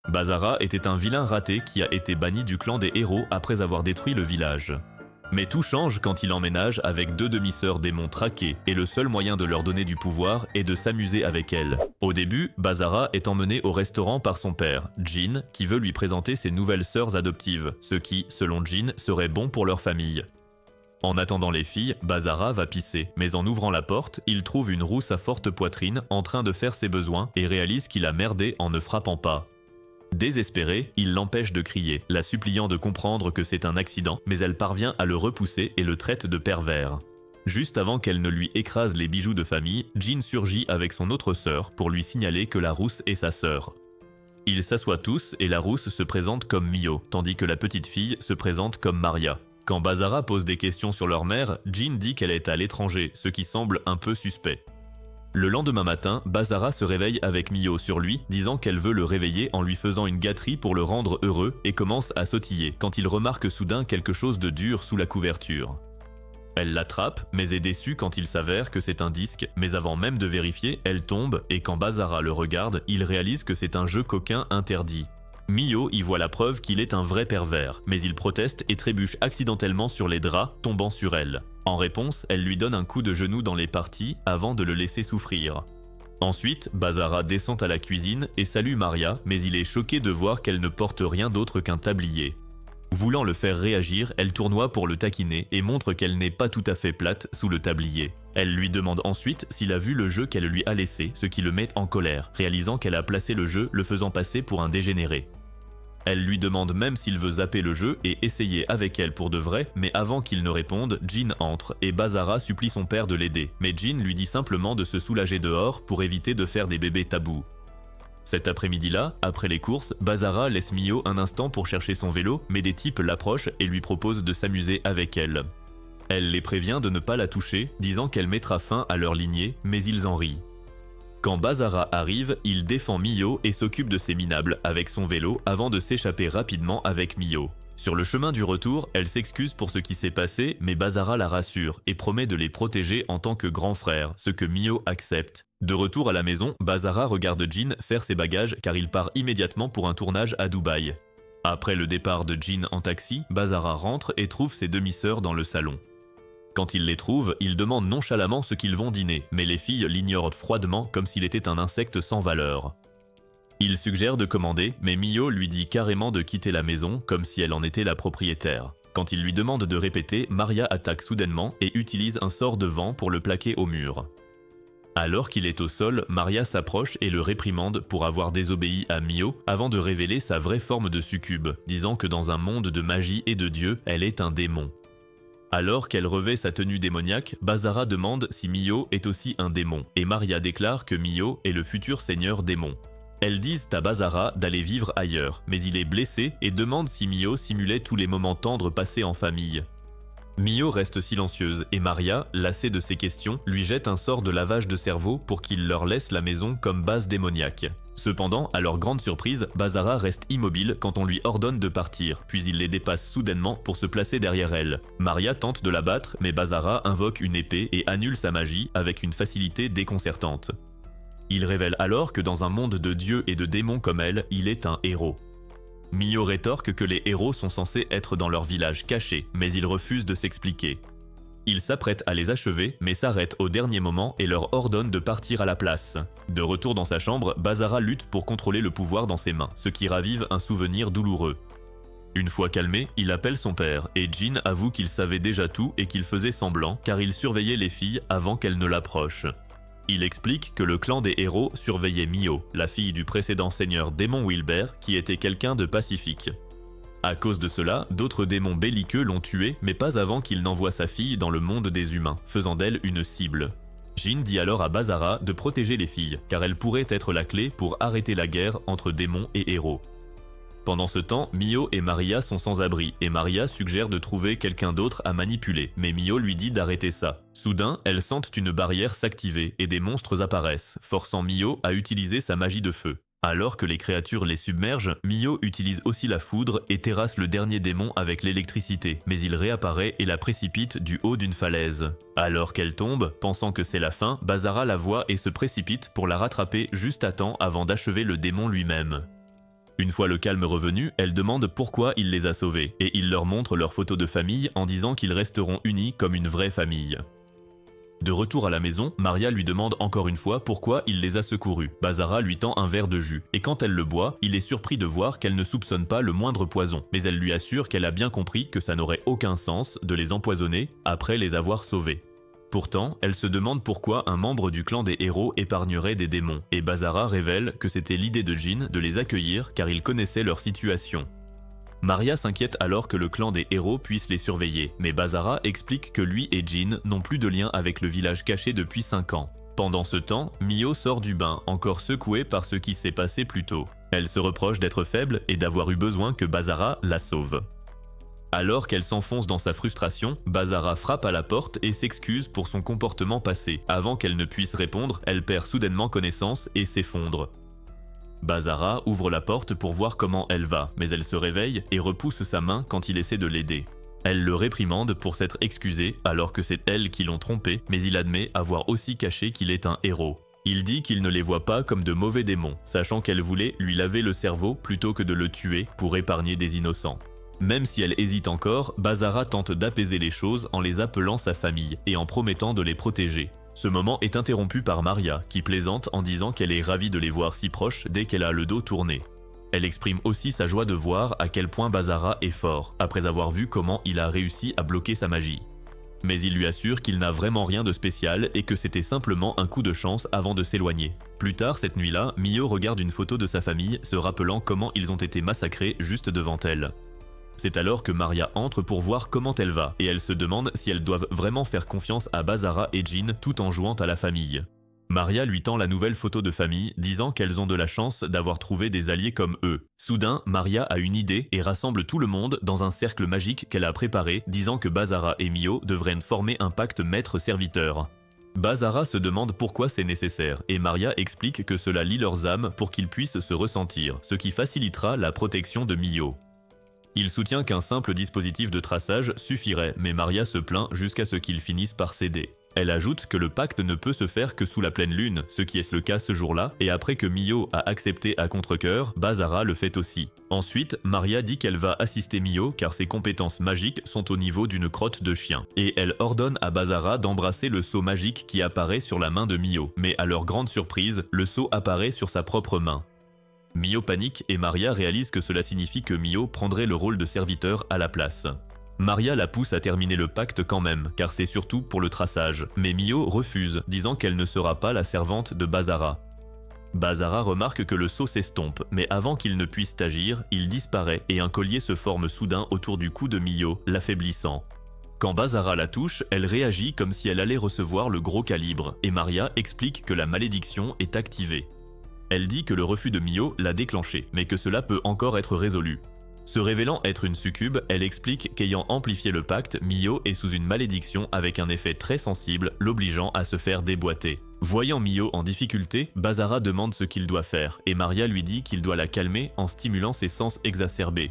Bazara était un vilain raté qui a été banni du clan des héros après avoir détruit le village. Mais tout change quand il emménage avec deux demi-sœurs démons traquées, et le seul moyen de leur donner du pouvoir est de s'amuser avec elles. Au début, Bazara est emmené au restaurant par son père, Jin, qui veut lui présenter ses nouvelles sœurs adoptives, ce qui, selon Jin, serait bon pour leur famille. En attendant les filles, Bazara va pisser, mais en ouvrant la porte, il trouve une rousse à forte poitrine en train de faire ses besoins et réalise qu'il a merdé en ne frappant pas. Désespéré, il l'empêche de crier, la suppliant de comprendre que c'est un accident, mais elle parvient à le repousser et le traite de pervers. Juste avant qu'elle ne lui écrase les bijoux de famille, Jin surgit avec son autre sœur pour lui signaler que la rousse est sa sœur. Ils s'assoient tous et la rousse se présente comme Mio, tandis que la petite fille se présente comme Maria. Quand Bazara pose des questions sur leur mère, Jin dit qu'elle est à l'étranger, ce qui semble un peu suspect. Le lendemain matin, Bazara se réveille avec Mio sur lui, disant qu'elle veut le réveiller en lui faisant une gâterie pour le rendre heureux et commence à sautiller quand il remarque soudain quelque chose de dur sous la couverture. Elle l'attrape, mais est déçue quand il s'avère que c'est un disque, mais avant même de vérifier, elle tombe et quand Bazara le regarde, il réalise que c'est un jeu coquin interdit. Mio y voit la preuve qu'il est un vrai pervers, mais il proteste et trébuche accidentellement sur les draps, tombant sur elle. En réponse, elle lui donne un coup de genou dans les parties avant de le laisser souffrir. Ensuite, Bazara descend à la cuisine et salue Maria, mais il est choqué de voir qu'elle ne porte rien d'autre qu'un tablier. Voulant le faire réagir, elle tournoie pour le taquiner et montre qu'elle n'est pas tout à fait plate sous le tablier. Elle lui demande ensuite s'il a vu le jeu qu'elle lui a laissé, ce qui le met en colère, réalisant qu'elle a placé le jeu, le faisant passer pour un dégénéré. Elle lui demande même s'il veut zapper le jeu et essayer avec elle pour de vrai, mais avant qu'il ne réponde, Jin entre et Bazara supplie son père de l'aider, mais Jin lui dit simplement de se soulager dehors pour éviter de faire des bébés tabous. Cet après-midi-là, après les courses, Bazara laisse Mio un instant pour chercher son vélo, mais des types l'approchent et lui proposent de s'amuser avec elle. Elle les prévient de ne pas la toucher, disant qu'elle mettra fin à leur lignée, mais ils en rient. Quand Bazara arrive, il défend Mio et s'occupe de ses minables avec son vélo avant de s'échapper rapidement avec Mio. Sur le chemin du retour, elle s'excuse pour ce qui s'est passé, mais Bazara la rassure et promet de les protéger en tant que grand frère, ce que Mio accepte. De retour à la maison, Bazara regarde Jin faire ses bagages car il part immédiatement pour un tournage à Dubaï. Après le départ de Jin en taxi, Bazara rentre et trouve ses demi-sœurs dans le salon. Quand il les trouve, il demande nonchalamment ce qu'ils vont dîner, mais les filles l'ignorent froidement comme s'il était un insecte sans valeur. Il suggère de commander, mais Mio lui dit carrément de quitter la maison comme si elle en était la propriétaire. Quand il lui demande de répéter, Maria attaque soudainement et utilise un sort de vent pour le plaquer au mur. Alors qu'il est au sol, Maria s'approche et le réprimande pour avoir désobéi à Mio avant de révéler sa vraie forme de succube, disant que dans un monde de magie et de dieux, elle est un démon. Alors qu'elle revêt sa tenue démoniaque, Bazara demande si Mio est aussi un démon, et Maria déclare que Mio est le futur seigneur démon. Elles disent à Bazara d'aller vivre ailleurs, mais il est blessé et demande si Mio simulait tous les moments tendres passés en famille. Mio reste silencieuse et Maria, lassée de ses questions, lui jette un sort de lavage de cerveau pour qu'il leur laisse la maison comme base démoniaque. Cependant, à leur grande surprise, Bazara reste immobile quand on lui ordonne de partir, puis il les dépasse soudainement pour se placer derrière elle. Maria tente de la battre, mais Bazara invoque une épée et annule sa magie avec une facilité déconcertante. Il révèle alors que dans un monde de dieux et de démons comme elle, il est un héros. Mio rétorque que les héros sont censés être dans leur village caché, mais il refuse de s'expliquer. Il s'apprête à les achever, mais s'arrête au dernier moment et leur ordonne de partir à la place. De retour dans sa chambre, Bazara lutte pour contrôler le pouvoir dans ses mains, ce qui ravive un souvenir douloureux. Une fois calmé, il appelle son père, et Jin avoue qu'il savait déjà tout et qu'il faisait semblant, car il surveillait les filles avant qu'elles ne l'approchent. Il explique que le clan des héros surveillait Mio, la fille du précédent seigneur démon Wilber, qui était quelqu'un de pacifique. À cause de cela, d'autres démons belliqueux l'ont tué, mais pas avant qu'il n'envoie sa fille dans le monde des humains, faisant d'elle une cible. Jin dit alors à Bazara de protéger les filles, car elles pourraient être la clé pour arrêter la guerre entre démons et héros. Pendant ce temps, Mio et Maria sont sans abri, et Maria suggère de trouver quelqu'un d'autre à manipuler, mais Mio lui dit d'arrêter ça. Soudain, elles sentent une barrière s'activer, et des monstres apparaissent, forçant Mio à utiliser sa magie de feu. Alors que les créatures les submergent, Mio utilise aussi la foudre et terrasse le dernier démon avec l'électricité, mais il réapparaît et la précipite du haut d'une falaise. Alors qu'elle tombe, pensant que c'est la fin, Bazara la voit et se précipite pour la rattraper juste à temps avant d'achever le démon lui-même. Une fois le calme revenu, elle demande pourquoi il les a sauvés, et il leur montre leurs photos de famille en disant qu'ils resteront unis comme une vraie famille. De retour à la maison, Maria lui demande encore une fois pourquoi il les a secourus. Bazara lui tend un verre de jus, et quand elle le boit, il est surpris de voir qu'elle ne soupçonne pas le moindre poison, mais elle lui assure qu'elle a bien compris que ça n'aurait aucun sens de les empoisonner après les avoir sauvés. Pourtant, elle se demande pourquoi un membre du clan des héros épargnerait des démons, et Bazara révèle que c'était l'idée de Jin de les accueillir car il connaissait leur situation. Maria s'inquiète alors que le clan des héros puisse les surveiller, mais Bazara explique que lui et Jin n'ont plus de lien avec le village caché depuis 5 ans. Pendant ce temps, Mio sort du bain, encore secouée par ce qui s'est passé plus tôt. Elle se reproche d'être faible et d'avoir eu besoin que Bazara la sauve. Alors qu'elle s'enfonce dans sa frustration, Bazara frappe à la porte et s'excuse pour son comportement passé. Avant qu'elle ne puisse répondre, elle perd soudainement connaissance et s'effondre. Bazara ouvre la porte pour voir comment elle va, mais elle se réveille et repousse sa main quand il essaie de l'aider. Elle le réprimande pour s'être excusé alors que c'est elle qui l'ont trompé, mais il admet avoir aussi caché qu'il est un héros. Il dit qu'il ne les voit pas comme de mauvais démons, sachant qu'elle voulait lui laver le cerveau plutôt que de le tuer pour épargner des innocents. Même si elle hésite encore, Bazara tente d'apaiser les choses en les appelant sa famille et en promettant de les protéger. Ce moment est interrompu par Maria, qui plaisante en disant qu'elle est ravie de les voir si proches dès qu'elle a le dos tourné. Elle exprime aussi sa joie de voir à quel point Bazara est fort, après avoir vu comment il a réussi à bloquer sa magie. Mais il lui assure qu'il n'a vraiment rien de spécial et que c'était simplement un coup de chance avant de s'éloigner. Plus tard cette nuit-là, Mio regarde une photo de sa famille, se rappelant comment ils ont été massacrés juste devant elle. C'est alors que Maria entre pour voir comment elle va, et elle se demande si elles doivent vraiment faire confiance à Bazara et Jin tout en jouant à la famille. Maria lui tend la nouvelle photo de famille, disant qu'elles ont de la chance d'avoir trouvé des alliés comme eux. Soudain, Maria a une idée et rassemble tout le monde dans un cercle magique qu'elle a préparé, disant que Bazara et Mio devraient former un pacte maître-serviteur. Bazara se demande pourquoi c'est nécessaire, et Maria explique que cela lie leurs âmes pour qu'ils puissent se ressentir, ce qui facilitera la protection de Mio. Il soutient qu'un simple dispositif de traçage suffirait, mais Maria se plaint jusqu'à ce qu'il finisse par céder. Elle ajoute que le pacte ne peut se faire que sous la pleine lune, ce qui est le cas ce jour-là, et après que Mio a accepté à contre-cœur, Bazara le fait aussi. Ensuite, Maria dit qu'elle va assister Mio car ses compétences magiques sont au niveau d'une crotte de chien. Et elle ordonne à Bazara d'embrasser le sceau magique qui apparaît sur la main de Mio, mais à leur grande surprise, le sceau apparaît sur sa propre main. Mio panique et Maria réalise que cela signifie que Mio prendrait le rôle de serviteur à la place. Maria la pousse à terminer le pacte quand même, car c'est surtout pour le traçage, mais Mio refuse, disant qu'elle ne sera pas la servante de Bazara. Bazara remarque que le sceau s'estompe, mais avant qu'il ne puisse agir, il disparaît et un collier se forme soudain autour du cou de Mio, l'affaiblissant. Quand Bazara la touche, elle réagit comme si elle allait recevoir le gros calibre, et Maria explique que la malédiction est activée. Elle dit que le refus de Mio l'a déclenché, mais que cela peut encore être résolu. Se révélant être une succube, elle explique qu'ayant amplifié le pacte, Mio est sous une malédiction avec un effet très sensible, l'obligeant à se faire déboîter. Voyant Mio en difficulté, Bazara demande ce qu'il doit faire, et Maria lui dit qu'il doit la calmer en stimulant ses sens exacerbés.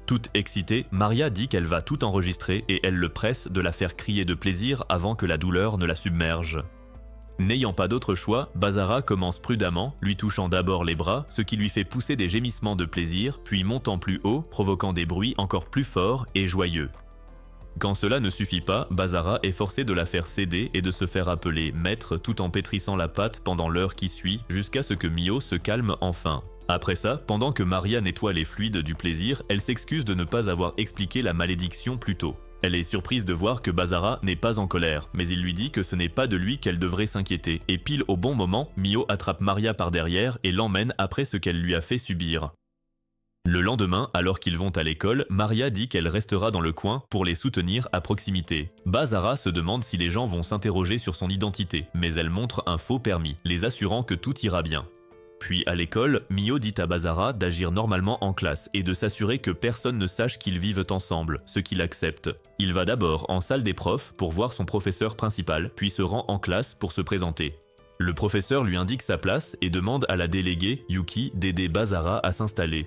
Toute excitée, Maria dit qu'elle va tout enregistrer et elle le presse de la faire crier de plaisir avant que la douleur ne la submerge. N'ayant pas d'autre choix, Bazara commence prudemment, lui touchant d'abord les bras, ce qui lui fait pousser des gémissements de plaisir, puis montant plus haut, provoquant des bruits encore plus forts et joyeux. Quand cela ne suffit pas, Bazara est forcé de la faire céder et de se faire appeler maître tout en pétrissant la pâte pendant l'heure qui suit, jusqu'à ce que Mio se calme enfin. Après ça, pendant que Maria nettoie les fluides du plaisir, elle s'excuse de ne pas avoir expliqué la malédiction plus tôt. Elle est surprise de voir que Bazara n'est pas en colère, mais il lui dit que ce n'est pas de lui qu'elle devrait s'inquiéter, et pile au bon moment, Mio attrape Maria par derrière et l'emmène après ce qu'elle lui a fait subir. Le lendemain, alors qu'ils vont à l'école, Maria dit qu'elle restera dans le coin pour les soutenir à proximité. Bazara se demande si les gens vont s'interroger sur son identité, mais elle montre un faux permis, les assurant que tout ira bien. Puis à l'école, Mio dit à Bazara d'agir normalement en classe et de s'assurer que personne ne sache qu'ils vivent ensemble, ce qu'il accepte. Il va d'abord en salle des profs pour voir son professeur principal, puis se rend en classe pour se présenter. Le professeur lui indique sa place et demande à la déléguée, Yuki, d'aider Bazara à s'installer.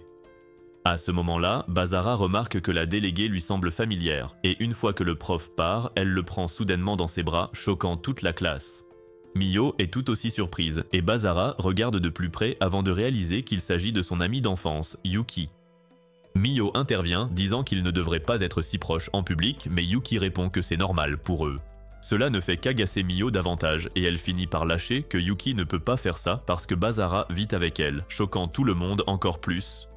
À ce moment-là, Bazara remarque que la déléguée lui semble familière, et une fois que le prof part, elle le prend soudainement dans ses bras, choquant toute la classe. Miyo est tout aussi surprise, et Bazara regarde de plus près avant de réaliser qu'il s'agit de son ami d'enfance, Yuki. Miyo intervient, disant qu'ils ne devraient pas être si proches en public, mais Yuki répond que c'est normal pour eux. Cela ne fait qu'agacer Miyo davantage, et elle finit par lâcher que Yuki ne peut pas faire ça parce que Bazara vit avec elle, choquant tout le monde encore plus.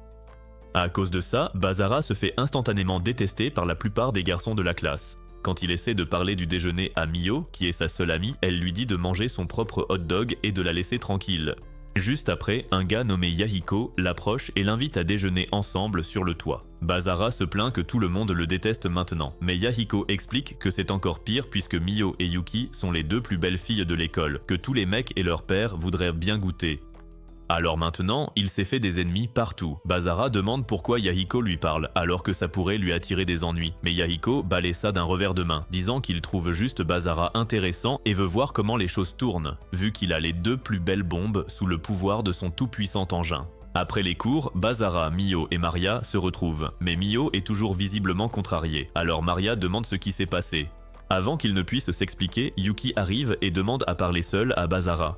À cause de ça, Bazara se fait instantanément détester par la plupart des garçons de la classe. Quand il essaie de parler du déjeuner à Miyo, qui est sa seule amie, elle lui dit de manger son propre hot dog et de la laisser tranquille. Juste après, un gars nommé Yahiko l'approche et l'invite à déjeuner ensemble sur le toit. Bazara se plaint que tout le monde le déteste maintenant, mais Yahiko explique que c'est encore pire puisque Miyo et Yuki sont les deux plus belles filles de l'école, que tous les mecs et leur père voudraient bien goûter. Alors maintenant, il s'est fait des ennemis partout. Bazara demande pourquoi Yahiko lui parle, alors que ça pourrait lui attirer des ennuis. Mais Yahiko balaie ça d'un revers de main, disant qu'il trouve juste Bazara intéressant et veut voir comment les choses tournent, vu qu'il a les deux plus belles bombes sous le pouvoir de son tout-puissant engin. Après les cours, Bazara, Miyo et Maria se retrouvent, mais Miyo est toujours visiblement contrariée, alors Maria demande ce qui s'est passé. Avant qu'il ne puisse s'expliquer, Yuki arrive et demande à parler seul à Bazara.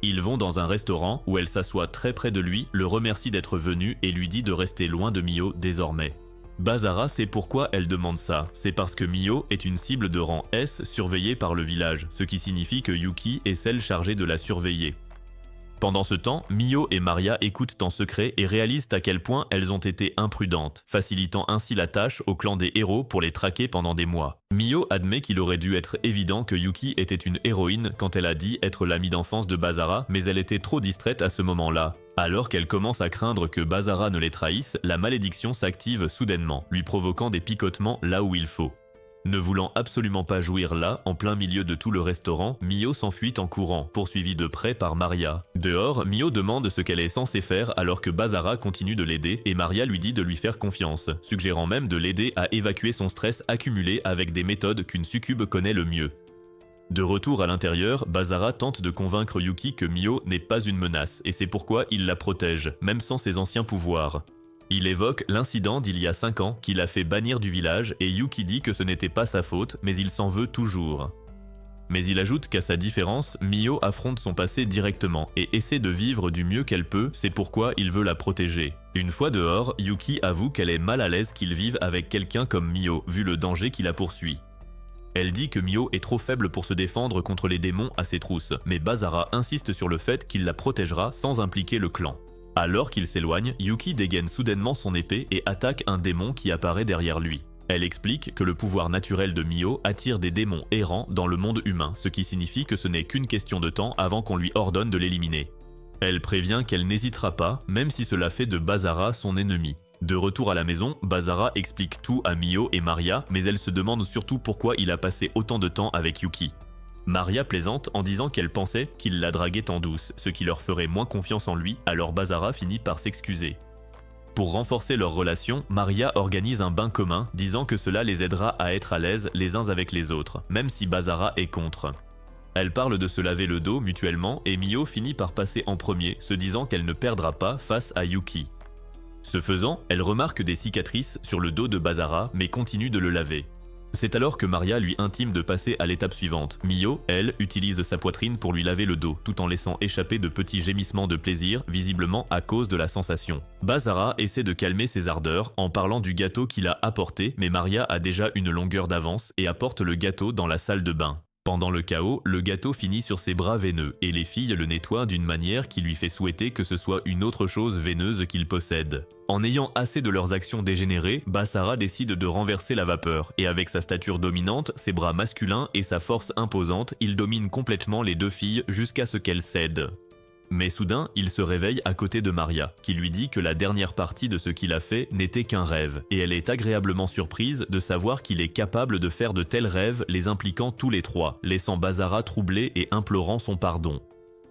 Ils vont dans un restaurant où elle s'assoit très près de lui, le remercie d'être venu et lui dit de rester loin de Miyo désormais. Bazara sait pourquoi elle demande ça, c'est parce que Miyo est une cible de rang S surveillée par le village, ce qui signifie que Yuki est celle chargée de la surveiller. Pendant ce temps, Miyo et Maria écoutent en secret et réalisent à quel point elles ont été imprudentes, facilitant ainsi la tâche au clan des héros pour les traquer pendant des mois. Miyo admet qu'il aurait dû être évident que Yuki était une héroïne quand elle a dit être l'amie d'enfance de Bazara, mais elle était trop distraite à ce moment-là. Alors qu'elle commence à craindre que Bazara ne les trahisse, la malédiction s'active soudainement, lui provoquant des picotements là où il faut. Ne voulant absolument pas jouir là, en plein milieu de tout le restaurant, Miyo s'enfuit en courant, poursuivie de près par Maria. Dehors, Miyo demande ce qu'elle est censée faire alors que Bazara continue de l'aider et Maria lui dit de lui faire confiance, suggérant même de l'aider à évacuer son stress accumulé avec des méthodes qu'une succube connaît le mieux. De retour à l'intérieur, Bazara tente de convaincre Yuki que Miyo n'est pas une menace et c'est pourquoi il la protège, même sans ses anciens pouvoirs. Il évoque l'incident d'il y a 5 ans qui l'a fait bannir du village et Yuki dit que ce n'était pas sa faute, mais il s'en veut toujours. Mais il ajoute qu'à sa différence, Miyo affronte son passé directement et essaie de vivre du mieux qu'elle peut, c'est pourquoi il veut la protéger. Une fois dehors, Yuki avoue qu'elle est mal à l'aise qu'il vive avec quelqu'un comme Miyo, vu le danger qui la poursuit. Elle dit que Miyo est trop faible pour se défendre contre les démons à ses trousses, mais Bazara insiste sur le fait qu'il la protégera sans impliquer le clan. Alors qu'il s'éloigne, Yuki dégaine soudainement son épée et attaque un démon qui apparaît derrière lui. Elle explique que le pouvoir naturel de Miyo attire des démons errants dans le monde humain, ce qui signifie que ce n'est qu'une question de temps avant qu'on lui ordonne de l'éliminer. Elle prévient qu'elle n'hésitera pas, même si cela fait de Bazara son ennemi. De retour à la maison, Bazara explique tout à Miyo et Maria, mais elle se demande surtout pourquoi il a passé autant de temps avec Yuki. Maria plaisante en disant qu'elle pensait qu'il la draguait en douce, ce qui leur ferait moins confiance en lui, alors Bazara finit par s'excuser. Pour renforcer leur relation, Maria organise un bain commun, disant que cela les aidera à être à l'aise les uns avec les autres, même si Bazara est contre. Elle parle de se laver le dos mutuellement et Miyo finit par passer en premier, se disant qu'elle ne perdra pas face à Yuki. Ce faisant, elle remarque des cicatrices sur le dos de Bazara, mais continue de le laver. C'est alors que Maria lui intime de passer à l'étape suivante. Miyo, elle, utilise sa poitrine pour lui laver le dos, tout en laissant échapper de petits gémissements de plaisir, visiblement à cause de la sensation. Bazara essaie de calmer ses ardeurs en parlant du gâteau qu'il a apporté, mais Maria a déjà une longueur d'avance et apporte le gâteau dans la salle de bain. Pendant le chaos, le gâteau finit sur ses bras veineux et les filles le nettoient d'une manière qui lui fait souhaiter que ce soit une autre chose veineuse qu'il possède. En ayant assez de leurs actions dégénérées, Bazara décide de renverser la vapeur et avec sa stature dominante, ses bras masculins et sa force imposante, il domine complètement les deux filles jusqu'à ce qu'elles cèdent. Mais soudain, il se réveille à côté de Maria, qui lui dit que la dernière partie de ce qu'il a fait n'était qu'un rêve, et elle est agréablement surprise de savoir qu'il est capable de faire de tels rêves les impliquant tous les trois, laissant Bazara troublé et implorant son pardon.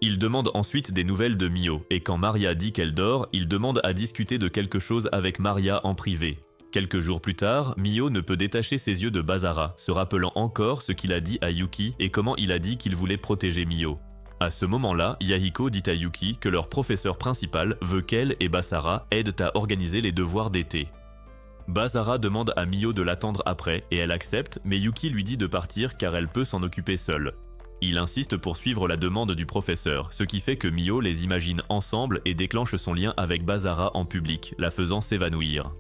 Il demande ensuite des nouvelles de Miyo, et quand Maria dit qu'elle dort, il demande à discuter de quelque chose avec Maria en privé. Quelques jours plus tard, Miyo ne peut détacher ses yeux de Bazara, se rappelant encore ce qu'il a dit à Yuki et comment il a dit qu'il voulait protéger Miyo. À ce moment-là, Yahiko dit à Yuki que leur professeur principal veut qu'elle et Bazara aident à organiser les devoirs d'été. Bazara demande à Miyo de l'attendre après et elle accepte, mais Yuki lui dit de partir car elle peut s'en occuper seule. Il insiste pour suivre la demande du professeur, ce qui fait que Mio les imagine ensemble et déclenche son lien avec Basara en public, la faisant s'évanouir.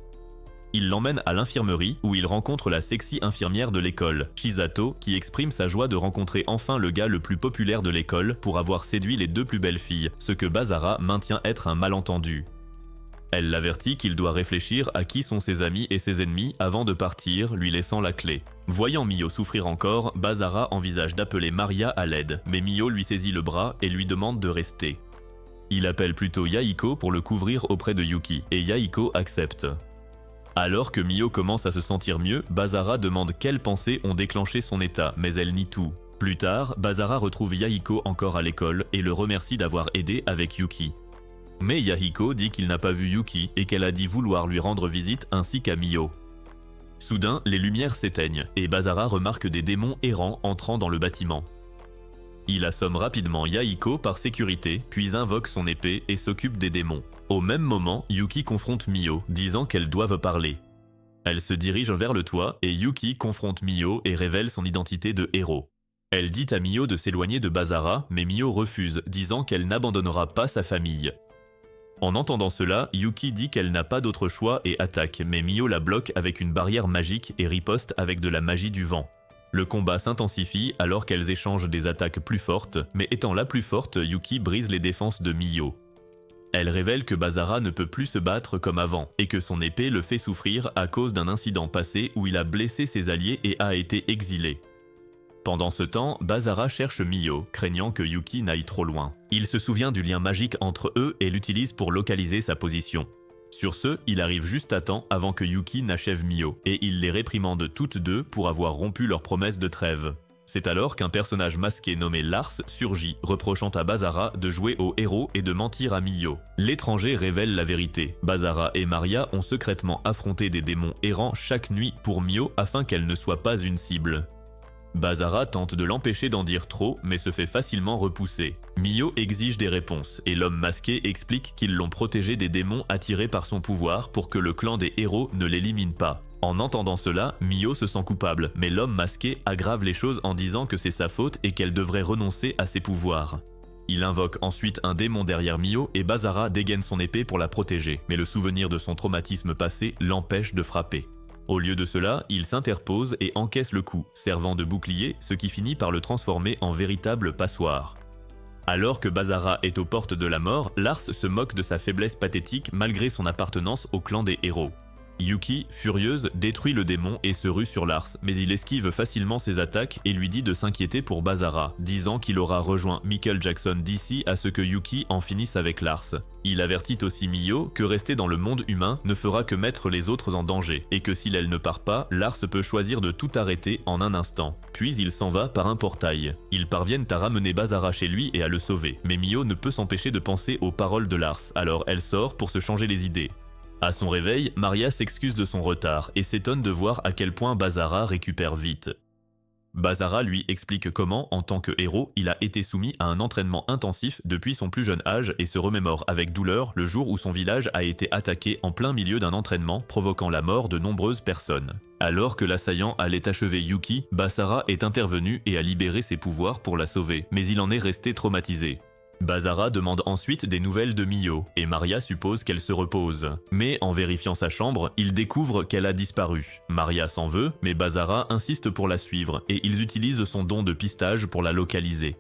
Il l'emmène à l'infirmerie où il rencontre la sexy infirmière de l'école, Chisato, qui exprime sa joie de rencontrer enfin le gars le plus populaire de l'école pour avoir séduit les 2 plus belles filles, ce que Basara maintient être un malentendu. Elle l'avertit qu'il doit réfléchir à qui sont ses amis et ses ennemis avant de partir, lui laissant la clé. Voyant Mio souffrir encore, Basara envisage d'appeler Maria à l'aide, mais Mio lui saisit le bras et lui demande de rester. Il appelle plutôt Yahiko pour le couvrir auprès de Yuki, et Yahiko accepte. Alors que Mio commence à se sentir mieux, Basara demande quelles pensées ont déclenché son état, mais elle nie tout. Plus tard, Basara retrouve Yahiko encore à l'école et le remercie d'avoir aidé avec Yuki. Mais Yahiko dit qu'il n'a pas vu Yuki et qu'elle a dit vouloir lui rendre visite ainsi qu'à Mio. Soudain, les lumières s'éteignent et Basara remarque des démons errants entrant dans le bâtiment. Il assomme rapidement Yahiko par sécurité, puis invoque son épée et s'occupe des démons. Au même moment, Yuki confronte Mio, disant qu'elles doivent parler. Elle se dirige vers le toit et Yuki confronte Mio et révèle son identité de héros. Elle dit à Mio de s'éloigner de Basara, mais Mio refuse, disant qu'elle n'abandonnera pas sa famille. En entendant cela, Yuki dit qu'elle n'a pas d'autre choix et attaque, mais Mio la bloque avec une barrière magique et riposte avec de la magie du vent. Le combat s'intensifie alors qu'elles échangent des attaques plus fortes, mais étant la plus forte, Yuki brise les défenses de Mio. Elle révèle que Basara ne peut plus se battre comme avant, et que son épée le fait souffrir à cause d'un incident passé où il a blessé ses alliés et a été exilé. Pendant ce temps, Basara cherche Mio, craignant que Yuki n'aille trop loin. Il se souvient du lien magique entre eux et l'utilise pour localiser sa position. Sur ce, il arrive juste à temps avant que Yuki n'achève Mio, et il les réprimande toutes deux pour avoir rompu leur promesse de trêve. C'est alors qu'un personnage masqué nommé Lars surgit, reprochant à Basara de jouer au héros et de mentir à Mio. L'étranger révèle la vérité. Basara et Maria ont secrètement affronté des démons errants chaque nuit pour Mio afin qu'elle ne soit pas une cible. Basara tente de l'empêcher d'en dire trop, mais se fait facilement repousser. Mio exige des réponses, et l'homme masqué explique qu'ils l'ont protégé des démons attirés par son pouvoir pour que le clan des héros ne l'élimine pas. En entendant cela, Mio se sent coupable, mais l'homme masqué aggrave les choses en disant que c'est sa faute et qu'elle devrait renoncer à ses pouvoirs. Il invoque ensuite un démon derrière Mio et Basara dégaine son épée pour la protéger, mais le souvenir de son traumatisme passé l'empêche de frapper. Au lieu de cela, il s'interpose et encaisse le coup, servant de bouclier, ce qui finit par le transformer en véritable passoire. Alors que Basara est aux portes de la mort, Lars se moque de sa faiblesse pathétique malgré son appartenance au clan des héros. Yuki, furieuse, détruit le démon et se rue sur Lars, mais il esquive facilement ses attaques et lui dit de s'inquiéter pour Basara, disant qu'il aura rejoint Michael Jackson d'ici à ce que Yuki en finisse avec Lars. Il avertit aussi Mio que rester dans le monde humain ne fera que mettre les autres en danger, et que si elle ne part pas, Lars peut choisir de tout arrêter en un instant. Puis il s'en va par un portail. Ils parviennent à ramener Basara chez lui et à le sauver, mais Mio ne peut s'empêcher de penser aux paroles de Lars, alors elle sort pour se changer les idées. À son réveil, Maria s'excuse de son retard et s'étonne de voir à quel point Basara récupère vite. Basara lui explique comment, en tant que héros, il a été soumis à un entraînement intensif depuis son plus jeune âge et se remémore avec douleur le jour où son village a été attaqué en plein milieu d'un entraînement, provoquant la mort de nombreuses personnes. Alors que l'assaillant allait achever Yuki, Basara est intervenu et a libéré ses pouvoirs pour la sauver, mais il en est resté traumatisé. Basara demande ensuite des nouvelles de Mio, et Maria suppose qu'elle se repose. Mais en vérifiant sa chambre, il découvre qu'elle a disparu. Maria s'en veut, mais Basara insiste pour la suivre, et ils utilisent son don de pistage pour la localiser.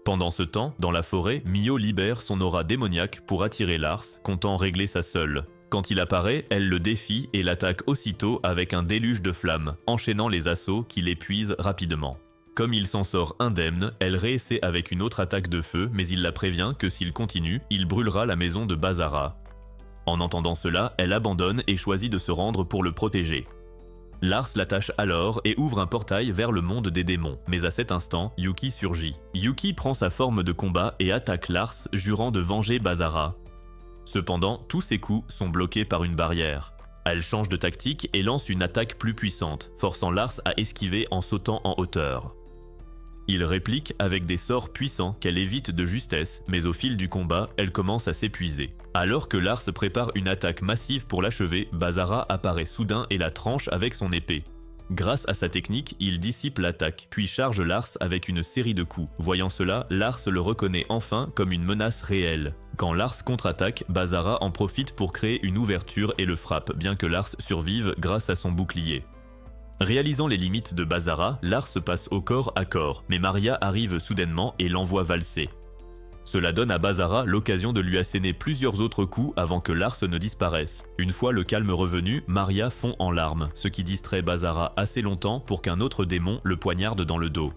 Pendant ce temps, dans la forêt, Mio libère son aura démoniaque pour attirer Lars, comptant régler ça seule. Quand il apparaît, elle le défie et l'attaque aussitôt avec un déluge de flammes, enchaînant les assauts qui l'épuisent rapidement. Comme il s'en sort indemne, elle réessaie avec une autre attaque de feu, mais il la prévient que s'il continue, il brûlera la maison de Basara. En entendant cela, elle abandonne et choisit de se rendre pour le protéger. Lars l'attache alors et ouvre un portail vers le monde des démons, mais à cet instant, Yuki surgit. Yuki prend sa forme de combat et attaque Lars, jurant de venger Basara. Cependant, tous ses coups sont bloqués par une barrière. Elle change de tactique et lance une attaque plus puissante, forçant Lars à esquiver en sautant en hauteur. Il réplique avec des sorts puissants qu'elle évite de justesse, mais au fil du combat, elle commence à s'épuiser. Alors que Lars prépare une attaque massive pour l'achever, Basara apparaît soudain et la tranche avec son épée. Grâce à sa technique, il dissipe l'attaque, puis charge Lars avec une série de coups. Voyant cela, Lars le reconnaît enfin comme une menace réelle. Quand Lars contre-attaque, Basara en profite pour créer une ouverture et le frappe, bien que Lars survive grâce à son bouclier. Réalisant les limites de Basara, Lars passe au corps à corps, mais Maria arrive soudainement et l'envoie valser. Cela donne à Basara l'occasion de lui asséner plusieurs autres coups avant que Lars ne disparaisse. Une fois le calme revenu, Maria fond en larmes, ce qui distrait Basara assez longtemps pour qu'un autre démon le poignarde dans le dos.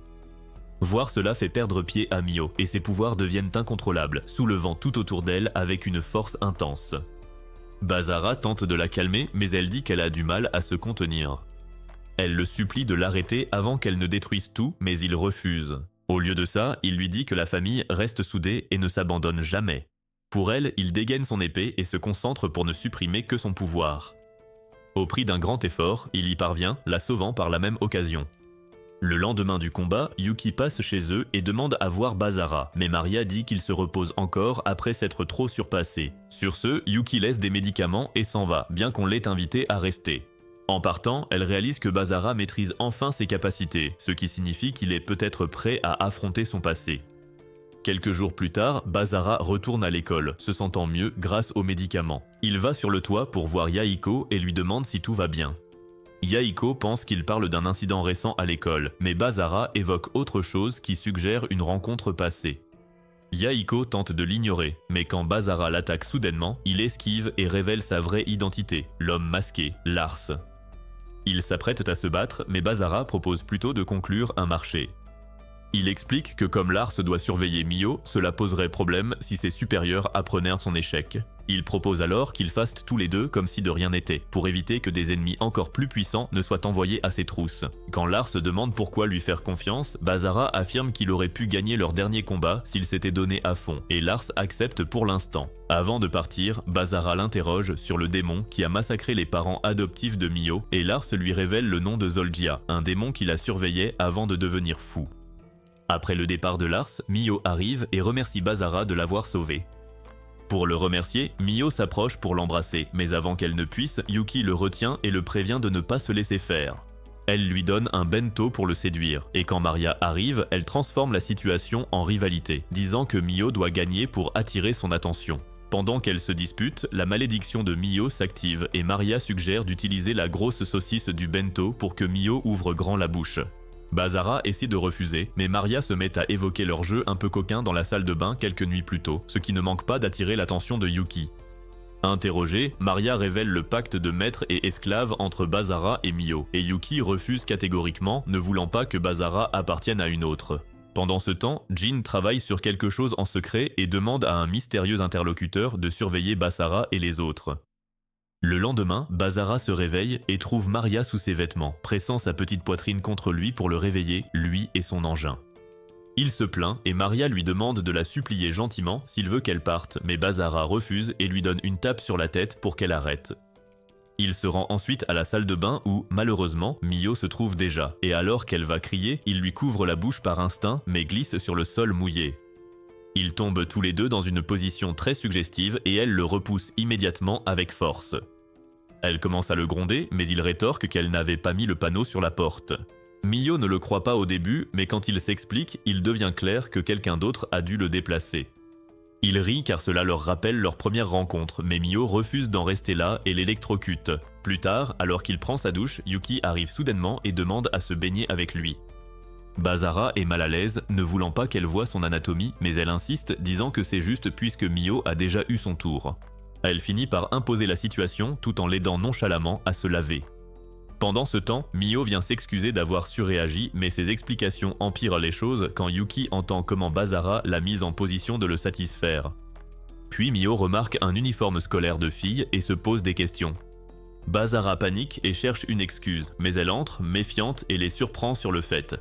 Voir cela fait perdre pied à Mio, et ses pouvoirs deviennent incontrôlables, soulevant tout autour d'elle avec une force intense. Basara tente de la calmer, mais elle dit qu'elle a du mal à se contenir. Elle le supplie de l'arrêter avant qu'elle ne détruise tout, mais il refuse. Au lieu de ça, il lui dit que la famille reste soudée et ne s'abandonne jamais. Pour elle, il dégaine son épée et se concentre pour ne supprimer que son pouvoir. Au prix d'un grand effort, il y parvient, la sauvant par la même occasion. Le lendemain du combat, Yuki passe chez eux et demande à voir Basara, mais Maria dit qu'il se repose encore après s'être trop surpassé. Sur ce, Yuki laisse des médicaments et s'en va, bien qu'on l'ait invité à rester. En partant, elle réalise que Basara maîtrise enfin ses capacités, ce qui signifie qu'il est peut-être prêt à affronter son passé. Quelques jours plus tard, Basara retourne à l'école, se sentant mieux grâce aux médicaments. Il va sur le toit pour voir Yahiko et lui demande si tout va bien. Yahiko pense qu'il parle d'un incident récent à l'école, mais Basara évoque autre chose qui suggère une rencontre passée. Yahiko tente de l'ignorer, mais quand Basara l'attaque soudainement, il esquive et révèle sa vraie identité, l'homme masqué, Lars. Ils s'apprêtent à se battre, mais Basara propose plutôt de conclure un marché. Il explique que comme Lars doit surveiller Mio, cela poserait problème si ses supérieurs apprenaient son échec. Il propose alors qu'ils fassent tous les deux comme si de rien n'était, pour éviter que des ennemis encore plus puissants ne soient envoyés à ses trousses. Quand Lars demande pourquoi lui faire confiance, Basara affirme qu'il aurait pu gagner leur dernier combat s'il s'était donné à fond, et Lars accepte pour l'instant. Avant de partir, Basara l'interroge sur le démon qui a massacré les parents adoptifs de Mio, et Lars lui révèle le nom de Zolgia, un démon qui la surveillait avant de devenir fou. Après le départ de Lars, Mio arrive et remercie Basara de l'avoir sauvé. Pour le remercier, Mio s'approche pour l'embrasser, mais avant qu'elle ne puisse, Yuki le retient et le prévient de ne pas se laisser faire. Elle lui donne un bento pour le séduire, et quand Maria arrive, elle transforme la situation en rivalité, disant que Mio doit gagner pour attirer son attention. Pendant qu'elles se disputent, la malédiction de Mio s'active et Maria suggère d'utiliser la grosse saucisse du bento pour que Mio ouvre grand la bouche. Basara essaie de refuser, mais Maria se met à évoquer leur jeu un peu coquin dans la salle de bain quelques nuits plus tôt, ce qui ne manque pas d'attirer l'attention de Yuki. Interrogée, Maria révèle le pacte de maître et esclave entre Basara et Mio, et Yuki refuse catégoriquement, ne voulant pas que Basara appartienne à une autre. Pendant ce temps, Jin travaille sur quelque chose en secret et demande à un mystérieux interlocuteur de surveiller Basara et les autres. Le lendemain, Basara se réveille et trouve Maria sous ses vêtements, pressant sa petite poitrine contre lui pour le réveiller, lui et son engin. Il se plaint et Maria lui demande de la supplier gentiment s'il veut qu'elle parte, mais Basara refuse et lui donne une tape sur la tête pour qu'elle arrête. Il se rend ensuite à la salle de bain où, malheureusement, Mio se trouve déjà, et alors qu'elle va crier, il lui couvre la bouche par instinct mais glisse sur le sol mouillé. Ils tombent tous les deux dans une position très suggestive et elle le repousse immédiatement avec force. Elle commence à le gronder, mais il rétorque qu'elle n'avait pas mis le panneau sur la porte. Mio ne le croit pas au début, mais quand il s'explique, il devient clair que quelqu'un d'autre a dû le déplacer. Il rit car cela leur rappelle leur première rencontre, mais Mio refuse d'en rester là et l'électrocute. Plus tard, alors qu'il prend sa douche, Yuki arrive soudainement et demande à se baigner avec lui. Basara est mal à l'aise, ne voulant pas qu'elle voie son anatomie, mais elle insiste, disant que c'est juste puisque Mio a déjà eu son tour. Elle finit par imposer la situation tout en l'aidant nonchalamment à se laver. Pendant ce temps, Mio vient s'excuser d'avoir surréagi, mais ses explications empirent les choses quand Yuki entend comment Basara l'a mise en position de le satisfaire. Puis Mio remarque un uniforme scolaire de fille et se pose des questions. Basara panique et cherche une excuse, mais elle entre, méfiante, et les surprend sur le fait.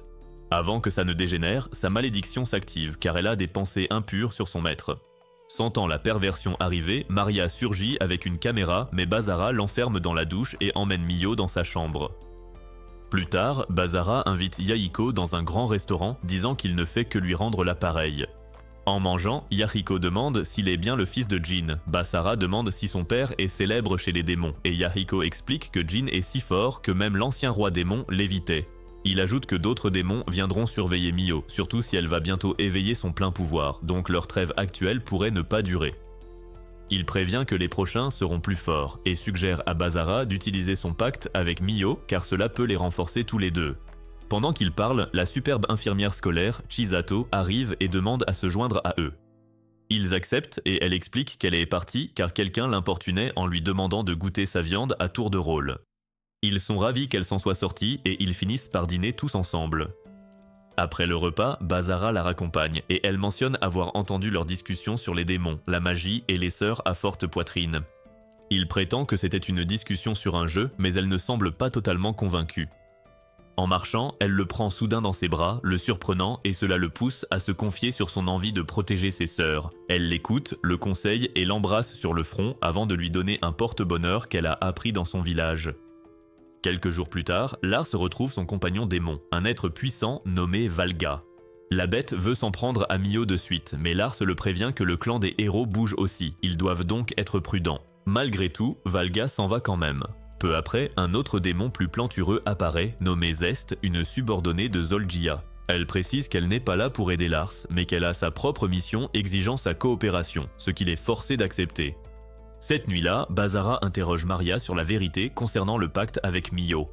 Avant que ça ne dégénère, sa malédiction s'active car elle a des pensées impures sur son maître. Sentant la perversion arriver, Maria surgit avec une caméra, mais Basara l'enferme dans la douche et emmène Mio dans sa chambre. Plus tard, Basara invite Yahiko dans un grand restaurant, disant qu'il ne fait que lui rendre l'appareil. En mangeant, Yahiko demande s'il est bien le fils de Jin. Basara demande si son père est célèbre chez les démons, et Yahiko explique que Jin est si fort que même l'ancien roi démon l'évitait. Il ajoute que d'autres démons viendront surveiller Mio, surtout si elle va bientôt éveiller son plein pouvoir, donc leur trêve actuelle pourrait ne pas durer. Il prévient que les prochains seront plus forts, et suggère à Basara d'utiliser son pacte avec Mio car cela peut les renforcer tous les deux. Pendant qu'il parle, la superbe infirmière scolaire, Chisato, arrive et demande à se joindre à eux. Ils acceptent et elle explique qu'elle est partie car quelqu'un l'importunait en lui demandant de goûter sa viande à tour de rôle. Ils sont ravis qu'elle s'en soit sortie et ils finissent par dîner tous ensemble. Après le repas, Basara la raccompagne et elle mentionne avoir entendu leur discussion sur les démons, la magie et les sœurs à forte poitrine. Il prétend que c'était une discussion sur un jeu, mais elle ne semble pas totalement convaincue. En marchant, elle le prend soudain dans ses bras, le surprenant et cela le pousse à se confier sur son envie de protéger ses sœurs. Elle l'écoute, le conseille et l'embrasse sur le front avant de lui donner un porte-bonheur qu'elle a appris dans son village. Quelques jours plus tard, Lars retrouve son compagnon démon, un être puissant nommé Valga. La bête veut s'en prendre à Mio de suite, mais Lars le prévient que le clan des héros bouge aussi, ils doivent donc être prudents. Malgré tout, Valga s'en va quand même. Peu après, un autre démon plus plantureux apparaît, nommé Zest, une subordonnée de Zolgia. Elle précise qu'elle n'est pas là pour aider Lars, mais qu'elle a sa propre mission exigeant sa coopération, ce qu'il est forcé d'accepter. Cette nuit-là, Basara interroge Maria sur la vérité concernant le pacte avec Mio.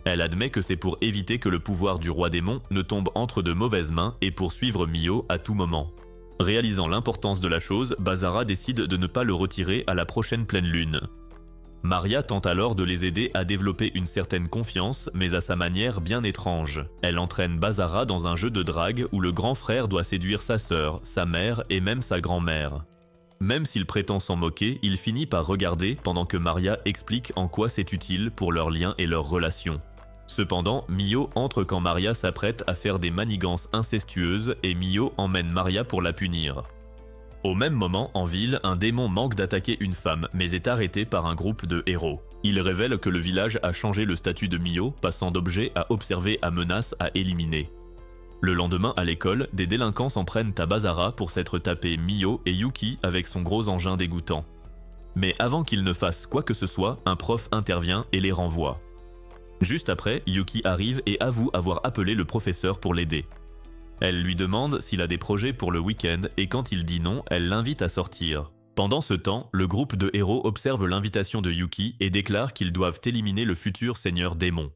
Elle admet que c'est pour éviter que le pouvoir du roi démon ne tombe entre de mauvaises mains et pour suivre Mio à tout moment. Réalisant l'importance de la chose, Basara décide de ne pas le retirer à la prochaine pleine lune. Maria tente alors de les aider à développer une certaine confiance, mais à sa manière bien étrange. Elle entraîne Basara dans un jeu de drague où le grand frère doit séduire sa sœur, sa mère et même sa grand-mère. Même s'il prétend s'en moquer, il finit par regarder pendant que Maria explique en quoi c'est utile pour leur lien et leur relation. Cependant, Mio entre quand Maria s'apprête à faire des manigances incestueuses et Mio emmène Maria pour la punir. Au même moment, en ville, un démon manque d'attaquer une femme, mais est arrêté par un groupe de héros. Il révèle que le village a changé le statut de Mio, passant d'objet à observer à menace à éliminer. Le lendemain, à l'école, des délinquants s'en prennent à Basara pour s'être tapé Mio et Yuki avec son gros engin dégoûtant. Mais avant qu'ils ne fassent quoi que ce soit, un prof intervient et les renvoie. Juste après, Yuki arrive et avoue avoir appelé le professeur pour l'aider. Elle lui demande s'il a des projets pour le week-end et quand il dit non, elle l'invite à sortir. Pendant ce temps, le groupe de héros observe l'invitation de Yuki et déclare qu'ils doivent éliminer le futur seigneur démon.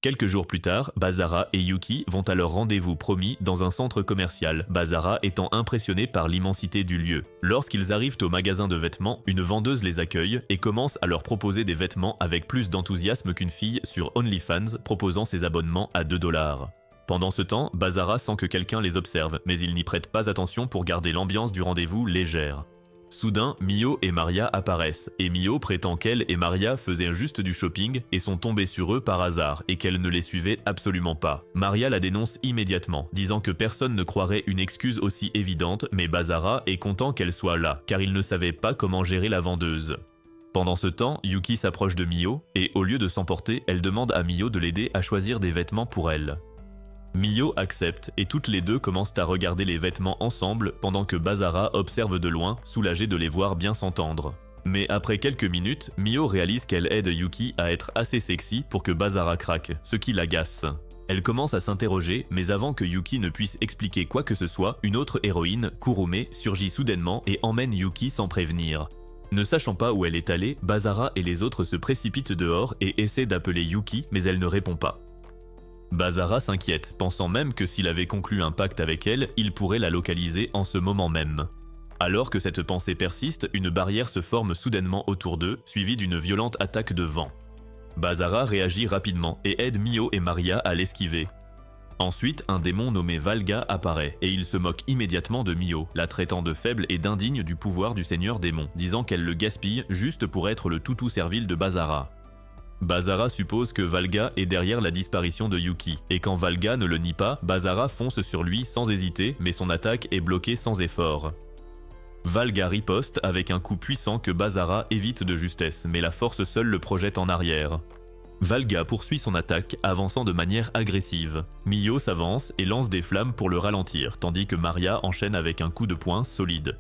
Quelques jours plus tard, Basara et Yuki vont à leur rendez-vous promis dans un centre commercial, Basara étant impressionnée par l'immensité du lieu. Lorsqu'ils arrivent au magasin de vêtements, une vendeuse les accueille et commence à leur proposer des vêtements avec plus d'enthousiasme qu'une fille sur OnlyFans proposant ses abonnements à 2 $. Pendant ce temps, Basara sent que quelqu'un les observe, mais il n'y prête pas attention pour garder l'ambiance du rendez-vous légère. Soudain, Mio et Maria apparaissent, et Mio prétend qu'elle et Maria faisaient juste du shopping et sont tombées sur eux par hasard, et qu'elle ne les suivait absolument pas. Maria la dénonce immédiatement, disant que personne ne croirait une excuse aussi évidente, mais Basara est content qu'elle soit là, car il ne savait pas comment gérer la vendeuse. Pendant ce temps, Yuki s'approche de Mio, et au lieu de s'emporter, elle demande à Mio de l'aider à choisir des vêtements pour elle. Mio accepte et toutes les deux commencent à regarder les vêtements ensemble pendant que Basara observe de loin, soulagée de les voir bien s'entendre. Mais après quelques minutes, Mio réalise qu'elle aide Yuki à être assez sexy pour que Basara craque, ce qui l'agace. Elle commence à s'interroger, mais avant que Yuki ne puisse expliquer quoi que ce soit, une autre héroïne, Kurume, surgit soudainement et emmène Yuki sans prévenir. Ne sachant pas où elle est allée, Basara et les autres se précipitent dehors et essaient d'appeler Yuki, mais elle ne répond pas. Basara s'inquiète, pensant même que s'il avait conclu un pacte avec elle, il pourrait la localiser en ce moment même. Alors que cette pensée persiste, une barrière se forme soudainement autour d'eux, suivie d'une violente attaque de vent. Basara réagit rapidement et aide Mio et Maria à l'esquiver. Ensuite, un démon nommé Valga apparaît, et il se moque immédiatement de Mio, la traitant de faible et d'indigne du pouvoir du seigneur démon, disant qu'elle le gaspille juste pour être le toutou servile de Basara. Basara suppose que Valga est derrière la disparition de Yuki, et quand Valga ne le nie pas, Basara fonce sur lui sans hésiter, mais son attaque est bloquée sans effort. Valga riposte avec un coup puissant que Basara évite de justesse, mais la force seule le projette en arrière. Valga poursuit son attaque, avançant de manière agressive. Mio s'avance et lance des flammes pour le ralentir, tandis que Maria enchaîne avec un coup de poing solide.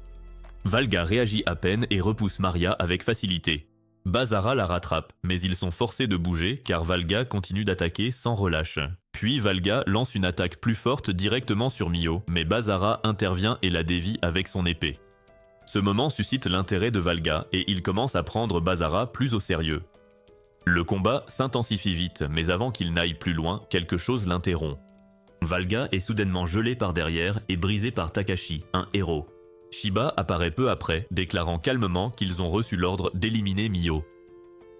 Valga réagit à peine et repousse Maria avec facilité. Bazara la rattrape, mais ils sont forcés de bouger car Valga continue d'attaquer sans relâche. Puis Valga lance une attaque plus forte directement sur Mio, mais Bazara intervient et la dévie avec son épée. Ce moment suscite l'intérêt de Valga et il commence à prendre Bazara plus au sérieux. Le combat s'intensifie vite, mais avant qu'il n'aille plus loin, quelque chose l'interrompt. Valga est soudainement gelé par derrière et brisé par Takashi, un héros. Shiba apparaît peu après, déclarant calmement qu'ils ont reçu l'ordre d'éliminer Mio.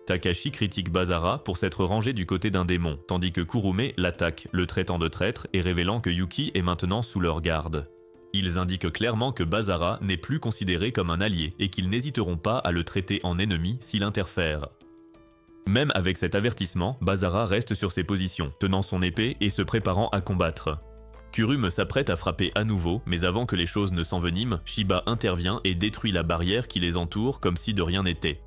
Takashi critique Bazara pour s'être rangé du côté d'un démon, tandis que Kurume l'attaque, le traitant de traître et révélant que Yuki est maintenant sous leur garde. Ils indiquent clairement que Bazara n'est plus considéré comme un allié et qu'ils n'hésiteront pas à le traiter en ennemi s'il interfère. Même avec cet avertissement, Bazara reste sur ses positions, tenant son épée et se préparant à combattre. Kurume s'apprête à frapper à nouveau, mais avant que les choses ne s'enveniment, Shiba intervient et détruit la barrière qui les entoure comme si de rien n'était.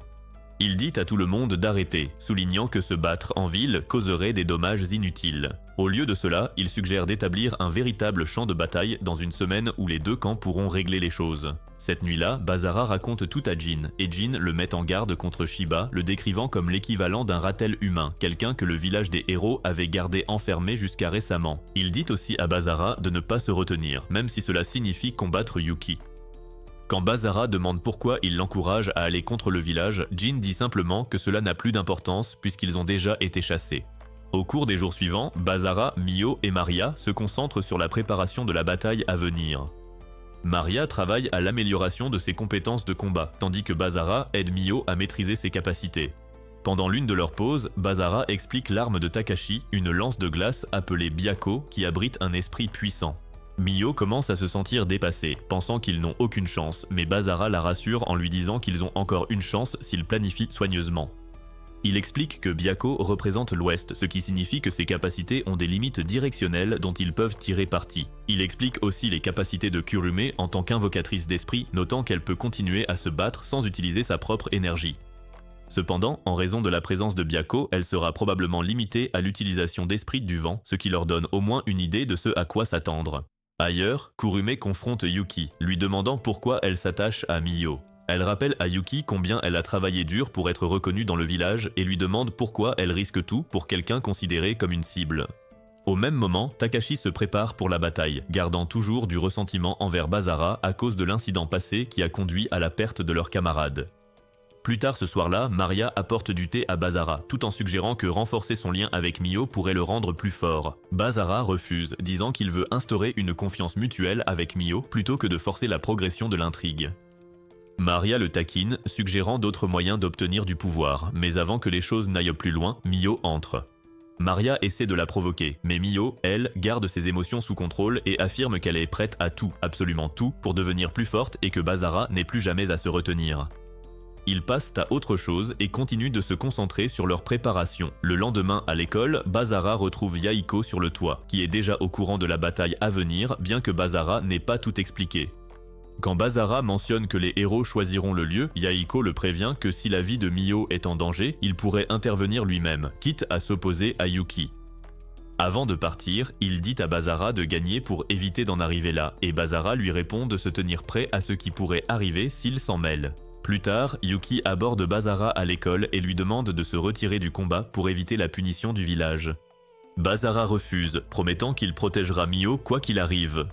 Il dit à tout le monde d'arrêter, soulignant que se battre en ville causerait des dommages inutiles. Au lieu de cela, il suggère d'établir un véritable champ de bataille dans une semaine où les deux camps pourront régler les choses. Cette nuit-là, Bazara raconte tout à Jin, et Jin le met en garde contre Shiba, le décrivant comme l'équivalent d'un ratel humain, quelqu'un que le village des héros avait gardé enfermé jusqu'à récemment. Il dit aussi à Bazara de ne pas se retenir, même si cela signifie combattre Yuki. Quand Bazara demande pourquoi il l'encourage à aller contre le village, Jin dit simplement que cela n'a plus d'importance puisqu'ils ont déjà été chassés. Au cours des jours suivants, Bazara, Mio et Maria se concentrent sur la préparation de la bataille à venir. Maria travaille à l'amélioration de ses compétences de combat, tandis que Bazara aide Mio à maîtriser ses capacités. Pendant l'une de leurs pauses, Bazara explique l'arme de Takashi, une lance de glace appelée Byakko qui abrite un esprit puissant. Mio commence à se sentir dépassé, pensant qu'ils n'ont aucune chance, mais Bazara la rassure en lui disant qu'ils ont encore une chance s'ils planifient soigneusement. Il explique que Byakko représente l'Ouest, ce qui signifie que ses capacités ont des limites directionnelles dont ils peuvent tirer parti. Il explique aussi les capacités de Kurume en tant qu'invocatrice d'esprit, notant qu'elle peut continuer à se battre sans utiliser sa propre énergie. Cependant, en raison de la présence de Byakko, elle sera probablement limitée à l'utilisation d'esprit du vent, ce qui leur donne au moins une idée de ce à quoi s'attendre. Ailleurs, Kurume confronte Yuki, lui demandant pourquoi elle s'attache à Mio. Elle rappelle à Yuki combien elle a travaillé dur pour être reconnue dans le village et lui demande pourquoi elle risque tout pour quelqu'un considéré comme une cible. Au même moment, Takashi se prépare pour la bataille, gardant toujours du ressentiment envers Bazara à cause de l'incident passé qui a conduit à la perte de leur camarade. Plus tard ce soir-là, Maria apporte du thé à Bazara, tout en suggérant que renforcer son lien avec Mio pourrait le rendre plus fort. Bazara refuse, disant qu'il veut instaurer une confiance mutuelle avec Mio plutôt que de forcer la progression de l'intrigue. Maria le taquine, suggérant d'autres moyens d'obtenir du pouvoir, mais avant que les choses n'aillent plus loin, Mio entre. Maria essaie de la provoquer, mais Mio, elle, garde ses émotions sous contrôle et affirme qu'elle est prête à tout, absolument tout, pour devenir plus forte et que Bazara n'est plus jamais à se retenir. Ils passent à autre chose et continuent de se concentrer sur leur préparation. Le lendemain, à l'école, Bazara retrouve Yahiko sur le toit, qui est déjà au courant de la bataille à venir, bien que Bazara n'ait pas tout expliqué. Quand Bazara mentionne que les héros choisiront le lieu, Yahiko le prévient que si la vie de Mio est en danger, il pourrait intervenir lui-même, quitte à s'opposer à Yuki. Avant de partir, il dit à Bazara de gagner pour éviter d'en arriver là, et Bazara lui répond de se tenir prêt à ce qui pourrait arriver s'il s'en mêle. Plus tard, Yuki aborde Bazara à l'école et lui demande de se retirer du combat pour éviter la punition du village. Bazara refuse, promettant qu'il protégera Mio quoi qu'il arrive.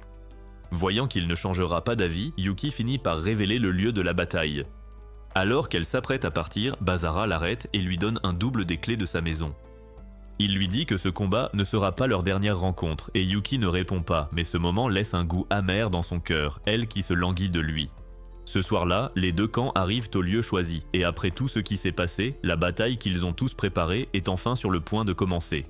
Voyant qu'il ne changera pas d'avis, Yuki finit par révéler le lieu de la bataille. Alors qu'elle s'apprête à partir, Bazara l'arrête et lui donne un double des clés de sa maison. Il lui dit que ce combat ne sera pas leur dernière rencontre et Yuki ne répond pas, mais ce moment laisse un goût amer dans son cœur, elle qui se languit de lui. Ce soir-là, les deux camps arrivent au lieu choisi, et après tout ce qui s'est passé, la bataille qu'ils ont tous préparée est enfin sur le point de commencer.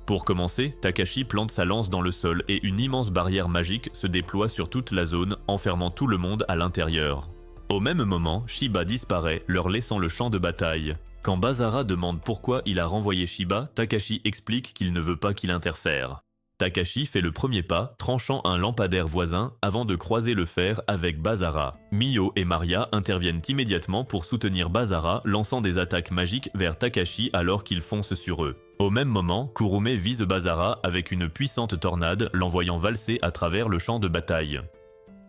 Pour commencer, Takashi plante sa lance dans le sol et une immense barrière magique se déploie sur toute la zone, enfermant tout le monde à l'intérieur. Au même moment, Shiba disparaît, leur laissant le champ de bataille. Quand Bazara demande pourquoi il a renvoyé Shiba, Takashi explique qu'il ne veut pas qu'il interfère. Takashi fait le premier pas, tranchant un lampadaire voisin avant de croiser le fer avec Bazara. Mio et Maria interviennent immédiatement pour soutenir Bazara, lançant des attaques magiques vers Takashi alors qu'il fonce sur eux. Au même moment, Kurume vise Bazara avec une puissante tornade, l'envoyant valser à travers le champ de bataille.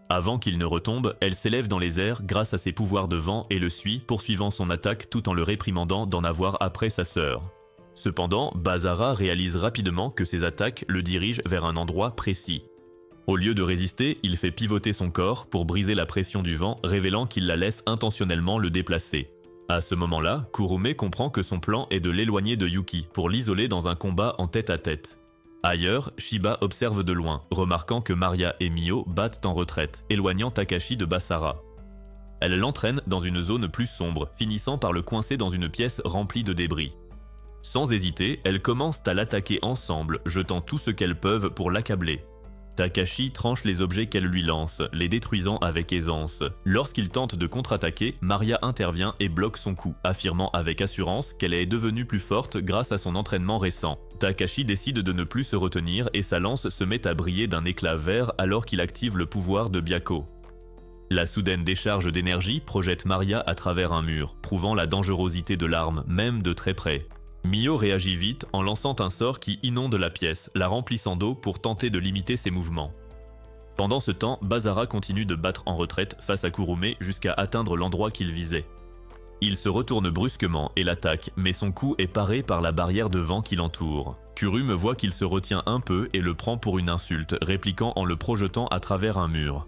Avant qu'il ne retombe, elle s'élève dans les airs grâce à ses pouvoirs de vent et le suit, poursuivant son attaque tout en le réprimandant d'en avoir après sa sœur. Cependant, Bazara réalise rapidement que ses attaques le dirigent vers un endroit précis. Au lieu de résister, il fait pivoter son corps pour briser la pression du vent, révélant qu'il la laisse intentionnellement le déplacer. À ce moment-là, Kurume comprend que son plan est de l'éloigner de Yuki pour l'isoler dans un combat en tête-à-tête. Ailleurs, Shiba observe de loin, remarquant que Maria et Mio battent en retraite, éloignant Takashi de Basara. Elle l'entraîne dans une zone plus sombre, finissant par le coincer dans une pièce remplie de débris. Sans hésiter, elles commencent à l'attaquer ensemble, jetant tout ce qu'elles peuvent pour l'accabler. Takashi tranche les objets qu'elle lui lance, les détruisant avec aisance. Lorsqu'il tente de contre-attaquer, Maria intervient et bloque son coup, affirmant avec assurance qu'elle est devenue plus forte grâce à son entraînement récent. Takashi décide de ne plus se retenir et sa lance se met à briller d'un éclat vert alors qu'il active le pouvoir de Byakko. La soudaine décharge d'énergie projette Maria à travers un mur, prouvant la dangerosité de l'arme, même de très près. Mio réagit vite en lançant un sort qui inonde la pièce, la remplissant d'eau pour tenter de limiter ses mouvements. Pendant ce temps, Bazara continue de battre en retraite face à Kurume jusqu'à atteindre l'endroit qu'il visait. Il se retourne brusquement et l'attaque, mais son coup est paré par la barrière de vent qui l'entoure. Kurume voit qu'il se retient un peu et le prend pour une insulte, répliquant en le projetant à travers un mur.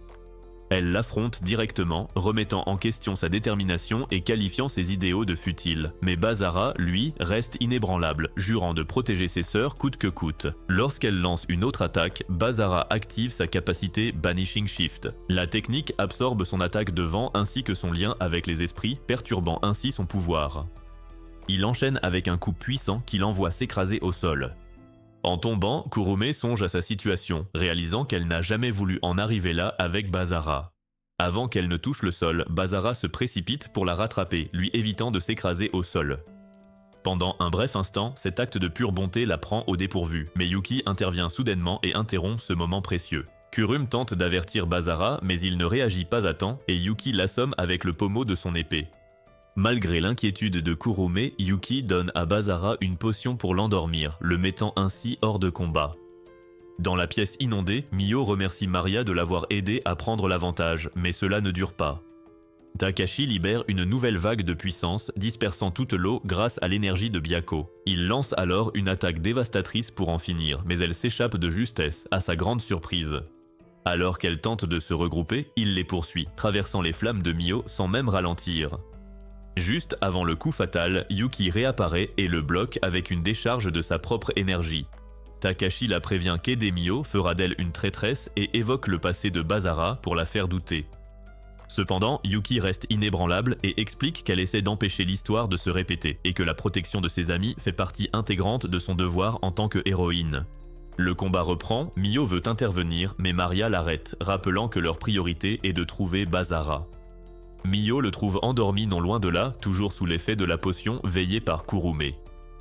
Elle l'affronte directement, remettant en question sa détermination et qualifiant ses idéaux de futiles. Mais Bazara, lui, reste inébranlable, jurant de protéger ses sœurs coûte que coûte. Lorsqu'elle lance une autre attaque, Bazara active sa capacité Banishing Shift. La technique absorbe son attaque de vent ainsi que son lien avec les esprits, perturbant ainsi son pouvoir. Il enchaîne avec un coup puissant qui l'envoie s'écraser au sol. En tombant, Kurume songe à sa situation, réalisant qu'elle n'a jamais voulu en arriver là avec Bazara. Avant qu'elle ne touche le sol, Bazara se précipite pour la rattraper, lui évitant de s'écraser au sol. Pendant un bref instant, cet acte de pure bonté la prend au dépourvu, mais Yuki intervient soudainement et interrompt ce moment précieux. Kurume tente d'avertir Bazara, mais il ne réagit pas à temps et Yuki l'assomme avec le pommeau de son épée. Malgré l'inquiétude de Kurume, Yuki donne à Bazara une potion pour l'endormir, le mettant ainsi hors de combat. Dans la pièce inondée, Mio remercie Maria de l'avoir aidé à prendre l'avantage, mais cela ne dure pas. Takashi libère une nouvelle vague de puissance, dispersant toute l'eau grâce à l'énergie de Byakko. Il lance alors une attaque dévastatrice pour en finir, mais elle s'échappe de justesse, à sa grande surprise. Alors qu'elle tente de se regrouper, il les poursuit, traversant les flammes de Mio sans même ralentir. Juste avant le coup fatal, Yuki réapparaît et le bloque avec une décharge de sa propre énergie. Takashi la prévient qu'aider Mio fera d'elle une traîtresse et évoque le passé de Bazara pour la faire douter. Cependant, Yuki reste inébranlable et explique qu'elle essaie d'empêcher l'histoire de se répéter et que la protection de ses amis fait partie intégrante de son devoir en tant que héroïne. Le combat reprend, Mio veut intervenir mais Maria l'arrête, rappelant que leur priorité est de trouver Bazara. Mio le trouve endormi non loin de là, toujours sous l'effet de la potion veillée par Kurume.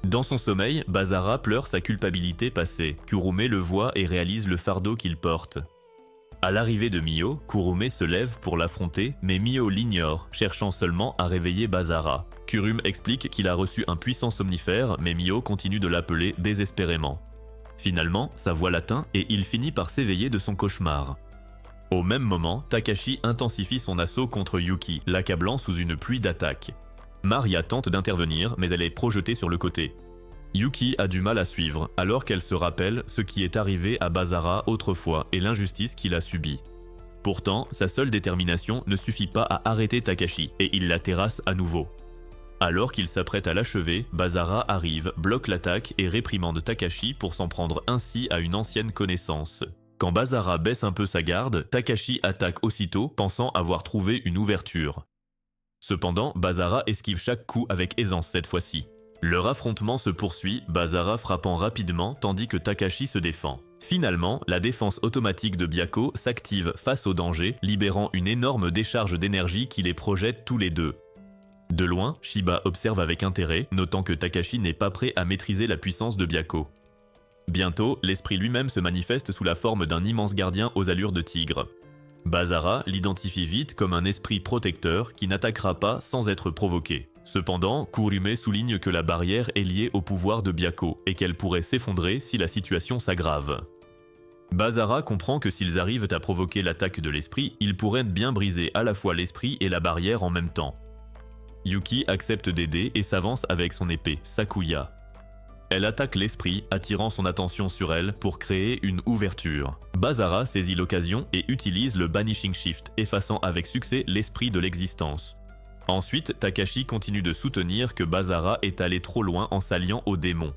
Dans son sommeil, Bazara pleure sa culpabilité passée. Kurume le voit et réalise le fardeau qu'il porte. À l'arrivée de Mio, Kurume se lève pour l'affronter, mais Mio l'ignore, cherchant seulement à réveiller Bazara. Kurume explique qu'il a reçu un puissant somnifère, mais Mio continue de l'appeler désespérément. Finalement, sa voix l'atteint et il finit par s'éveiller de son cauchemar. Au même moment, Takashi intensifie son assaut contre Yuki, l'accablant sous une pluie d'attaques. Maria tente d'intervenir, mais elle est projetée sur le côté. Yuki a du mal à suivre, alors qu'elle se rappelle ce qui est arrivé à Bazara autrefois et l'injustice qu'il a subie. Pourtant, sa seule détermination ne suffit pas à arrêter Takashi, et il la terrasse à nouveau. Alors qu'il s'apprête à l'achever, Bazara arrive, bloque l'attaque et réprimande Takashi pour s'en prendre ainsi à une ancienne connaissance. Quand Bazara baisse un peu sa garde, Takashi attaque aussitôt, pensant avoir trouvé une ouverture. Cependant, Bazara esquive chaque coup avec aisance cette fois-ci. Leur affrontement se poursuit, Bazara frappant rapidement tandis que Takashi se défend. Finalement, la défense automatique de Byakko s'active face au danger, libérant une énorme décharge d'énergie qui les projette tous les deux. De loin, Shiba observe avec intérêt, notant que Takashi n'est pas prêt à maîtriser la puissance de Byakko. Bientôt, l'esprit lui-même se manifeste sous la forme d'un immense gardien aux allures de tigre. Basara l'identifie vite comme un esprit protecteur qui n'attaquera pas sans être provoqué. Cependant, Kurume souligne que la barrière est liée au pouvoir de Byakko et qu'elle pourrait s'effondrer si la situation s'aggrave. Basara comprend que s'ils arrivent à provoquer l'attaque de l'esprit, ils pourraient bien briser à la fois l'esprit et la barrière en même temps. Yuki accepte d'aider et s'avance avec son épée, Sakuya. Elle attaque l'esprit, attirant son attention sur elle pour créer une ouverture. Basara saisit l'occasion et utilise le Banishing Shift, effaçant avec succès l'esprit de l'existence. Ensuite, Takashi continue de soutenir que Basara est allé trop loin en s'alliant aux démons.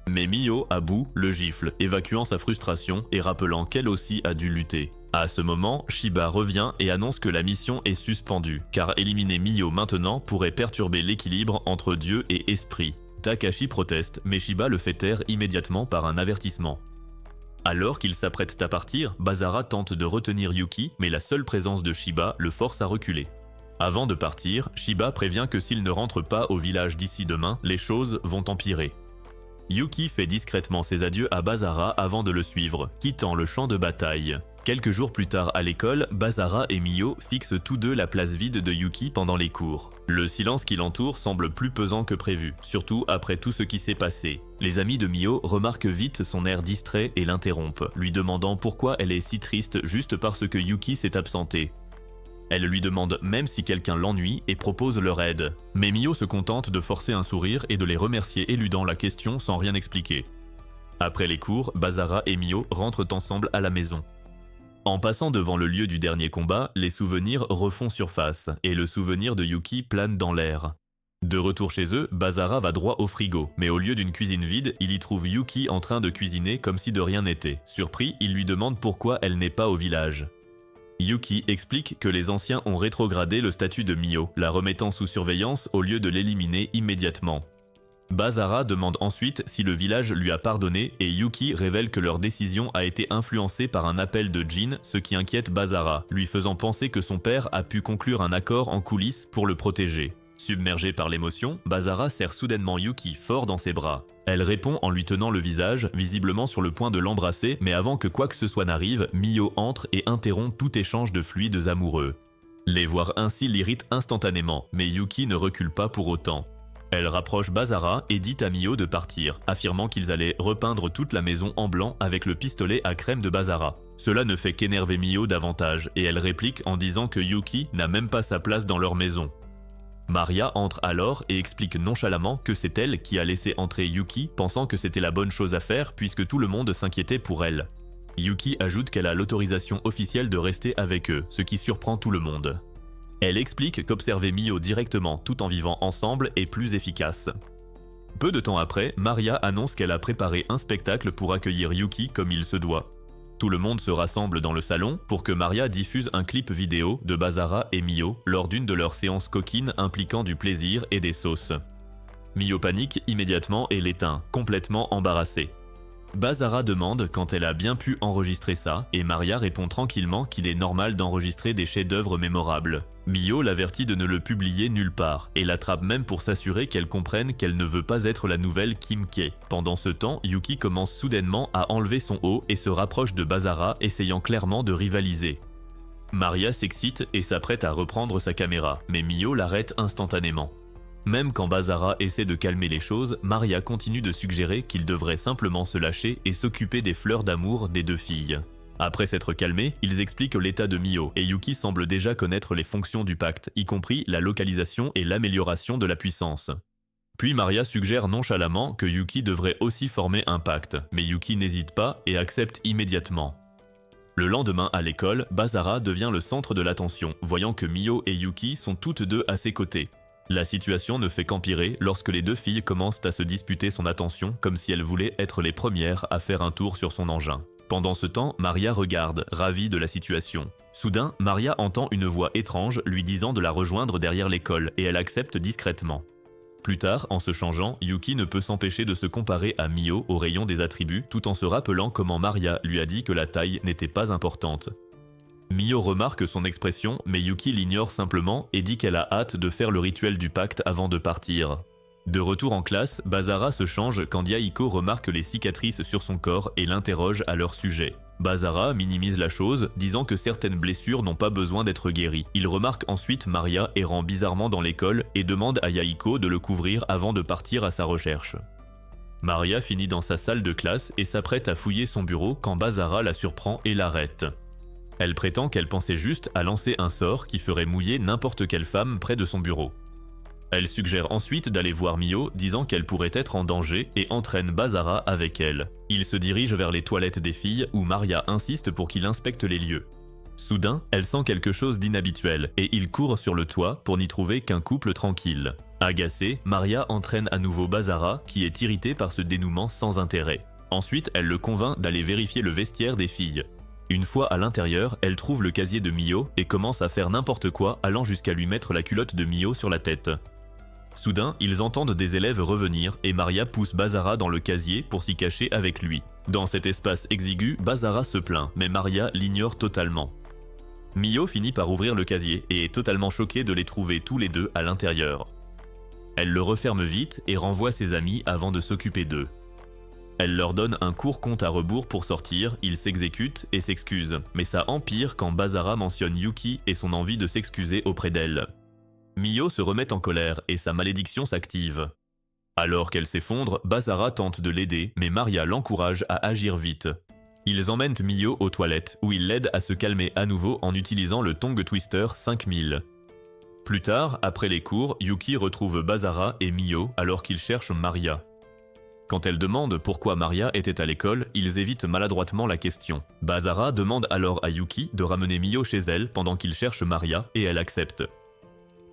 Mais Mio, à bout, le gifle, évacuant sa frustration et rappelant qu'elle aussi a dû lutter. À ce moment, Shiba revient et annonce que la mission est suspendue, car éliminer Mio maintenant pourrait perturber l'équilibre entre Dieu et Esprit. Takashi proteste, mais Shiba le fait taire immédiatement par un avertissement. Alors qu'ils s'apprêtent à partir, Basara tente de retenir Yuki, mais la seule présence de Shiba le force à reculer. Avant de partir, Shiba prévient que s'il ne rentre pas au village d'ici demain, les choses vont empirer. Yuki fait discrètement ses adieux à Basara avant de le suivre, quittant le champ de bataille. Quelques jours plus tard à l'école, Basara et Mio fixent tous deux la place vide de Yuki pendant les cours. Le silence qui l'entoure semble plus pesant que prévu, surtout après tout ce qui s'est passé. Les amis de Mio remarquent vite son air distrait et l'interrompent, lui demandant pourquoi elle est si triste juste parce que Yuki s'est absenté. Elle lui demande même si quelqu'un l'ennuie et propose leur aide. Mais Mio se contente de forcer un sourire et de les remercier éludant la question sans rien expliquer. Après les cours, Basara et Mio rentrent ensemble à la maison. En passant devant le lieu du dernier combat, les souvenirs refont surface et le souvenir de Yuki plane dans l'air. De retour chez eux, Basara va droit au frigo, mais au lieu d'une cuisine vide, il y trouve Yuki en train de cuisiner comme si de rien n'était. Surpris, il lui demande pourquoi elle n'est pas au village. Yuki explique que les anciens ont rétrogradé le statut de Mio, la remettant sous surveillance au lieu de l'éliminer immédiatement. Basara demande ensuite si le village lui a pardonné et Yuki révèle que leur décision a été influencée par un appel de Jin, ce qui inquiète Basara, lui faisant penser que son père a pu conclure un accord en coulisses pour le protéger. Submergée par l'émotion, Basara serre soudainement Yuki fort dans ses bras. Elle répond en lui tenant le visage, visiblement sur le point de l'embrasser, mais avant que quoi que ce soit n'arrive, Mio entre et interrompt tout échange de fluides amoureux. Les voir ainsi l'irrite instantanément, mais Yuki ne recule pas pour autant. Elle rapproche Basara et dit à Mio de partir, affirmant qu'ils allaient repeindre toute la maison en blanc avec le pistolet à crème de Basara. Cela ne fait qu'énerver Mio davantage, et elle réplique en disant que Yuki n'a même pas sa place dans leur maison. Maria entre alors et explique nonchalamment que c'est elle qui a laissé entrer Yuki, pensant que c'était la bonne chose à faire puisque tout le monde s'inquiétait pour elle. Yuki ajoute qu'elle a l'autorisation officielle de rester avec eux, ce qui surprend tout le monde. Elle explique qu'observer Mio directement tout en vivant ensemble est plus efficace. Peu de temps après, Maria annonce qu'elle a préparé un spectacle pour accueillir Yuki comme il se doit. Tout le monde se rassemble dans le salon pour que Maria diffuse un clip vidéo de Basara et Mio lors d'une de leurs séances coquines impliquant du plaisir et des sauces. Mio panique immédiatement et l'éteint, complètement embarrassée. Basara demande quand elle a bien pu enregistrer ça et Maria répond tranquillement qu'il est normal d'enregistrer des chefs-d'œuvre mémorables. Mio l'avertit de ne le publier nulle part et l'attrape même pour s'assurer qu'elle comprenne qu'elle ne veut pas être la nouvelle Kim K. Pendant ce temps, Yuki commence soudainement à enlever son haut et se rapproche de Basara, essayant clairement de rivaliser. Maria s'excite et s'apprête à reprendre sa caméra, mais Mio l'arrête instantanément. Même quand Basara essaie de calmer les choses, Maria continue de suggérer qu'il devrait simplement se lâcher et s'occuper des fleurs d'amour des deux filles. Après s'être calmés, ils expliquent l'état de Mio et Yuki semble déjà connaître les fonctions du pacte, y compris la localisation et l'amélioration de la puissance. Puis Maria suggère nonchalamment que Yuki devrait aussi former un pacte, mais Yuki n'hésite pas et accepte immédiatement. Le lendemain à l'école, Basara devient le centre de l'attention, voyant que Mio et Yuki sont toutes deux à ses côtés. La situation ne fait qu'empirer lorsque les deux filles commencent à se disputer son attention comme si elles voulaient être les premières à faire un tour sur son engin. Pendant ce temps, Maria regarde, ravie de la situation. Soudain, Maria entend une voix étrange lui disant de la rejoindre derrière l'école et elle accepte discrètement. Plus tard, en se changeant, Yuki ne peut s'empêcher de se comparer à Mio au rayon des attributs tout en se rappelant comment Maria lui a dit que la taille n'était pas importante. Mio remarque son expression, mais Yuki l'ignore simplement et dit qu'elle a hâte de faire le rituel du pacte avant de partir. De retour en classe, Bazara se change quand Yahiko remarque les cicatrices sur son corps et l'interroge à leur sujet. Bazara minimise la chose, disant que certaines blessures n'ont pas besoin d'être guéries. Il remarque ensuite Maria errant bizarrement dans l'école et demande à Yahiko de le couvrir avant de partir à sa recherche. Maria finit dans sa salle de classe et s'apprête à fouiller son bureau quand Bazara la surprend et l'arrête. Elle prétend qu'elle pensait juste à lancer un sort qui ferait mouiller n'importe quelle femme près de son bureau. Elle suggère ensuite d'aller voir Mio, disant qu'elle pourrait être en danger et entraîne Bazara avec elle. Il se dirige vers les toilettes des filles où Maria insiste pour qu'il inspecte les lieux. Soudain, elle sent quelque chose d'inhabituel et il court sur le toit pour n'y trouver qu'un couple tranquille. Agacée, Maria entraîne à nouveau Bazara qui est irrité par ce dénouement sans intérêt. Ensuite, elle le convainc d'aller vérifier le vestiaire des filles. Une fois à l'intérieur, elle trouve le casier de Mio et commence à faire n'importe quoi, allant jusqu'à lui mettre la culotte de Mio sur la tête. Soudain, ils entendent des élèves revenir et Maria pousse Bazara dans le casier pour s'y cacher avec lui. Dans cet espace exigu, Bazara se plaint, mais Maria l'ignore totalement. Mio finit par ouvrir le casier et est totalement choquée de les trouver tous les deux à l'intérieur. Elle le referme vite et renvoie ses amis avant de s'occuper d'eux. Elle leur donne un court compte à rebours pour sortir, ils s'exécutent et s'excusent, mais ça empire quand Bazara mentionne Yuki et son envie de s'excuser auprès d'elle. Mio se remet en colère et sa malédiction s'active. Alors qu'elle s'effondre, Bazara tente de l'aider, mais Maria l'encourage à agir vite. Ils emmènent Mio aux toilettes, où ils l'aident à se calmer à nouveau en utilisant le Tongue Twister 5000. Plus tard, après les cours, Yuki retrouve Bazara et Mio alors qu'ils cherchent Maria. Quand elle demande pourquoi Maria était à l'école, ils évitent maladroitement la question. Bazara demande alors à Yuki de ramener Mio chez elle pendant qu'il cherche Maria et elle accepte.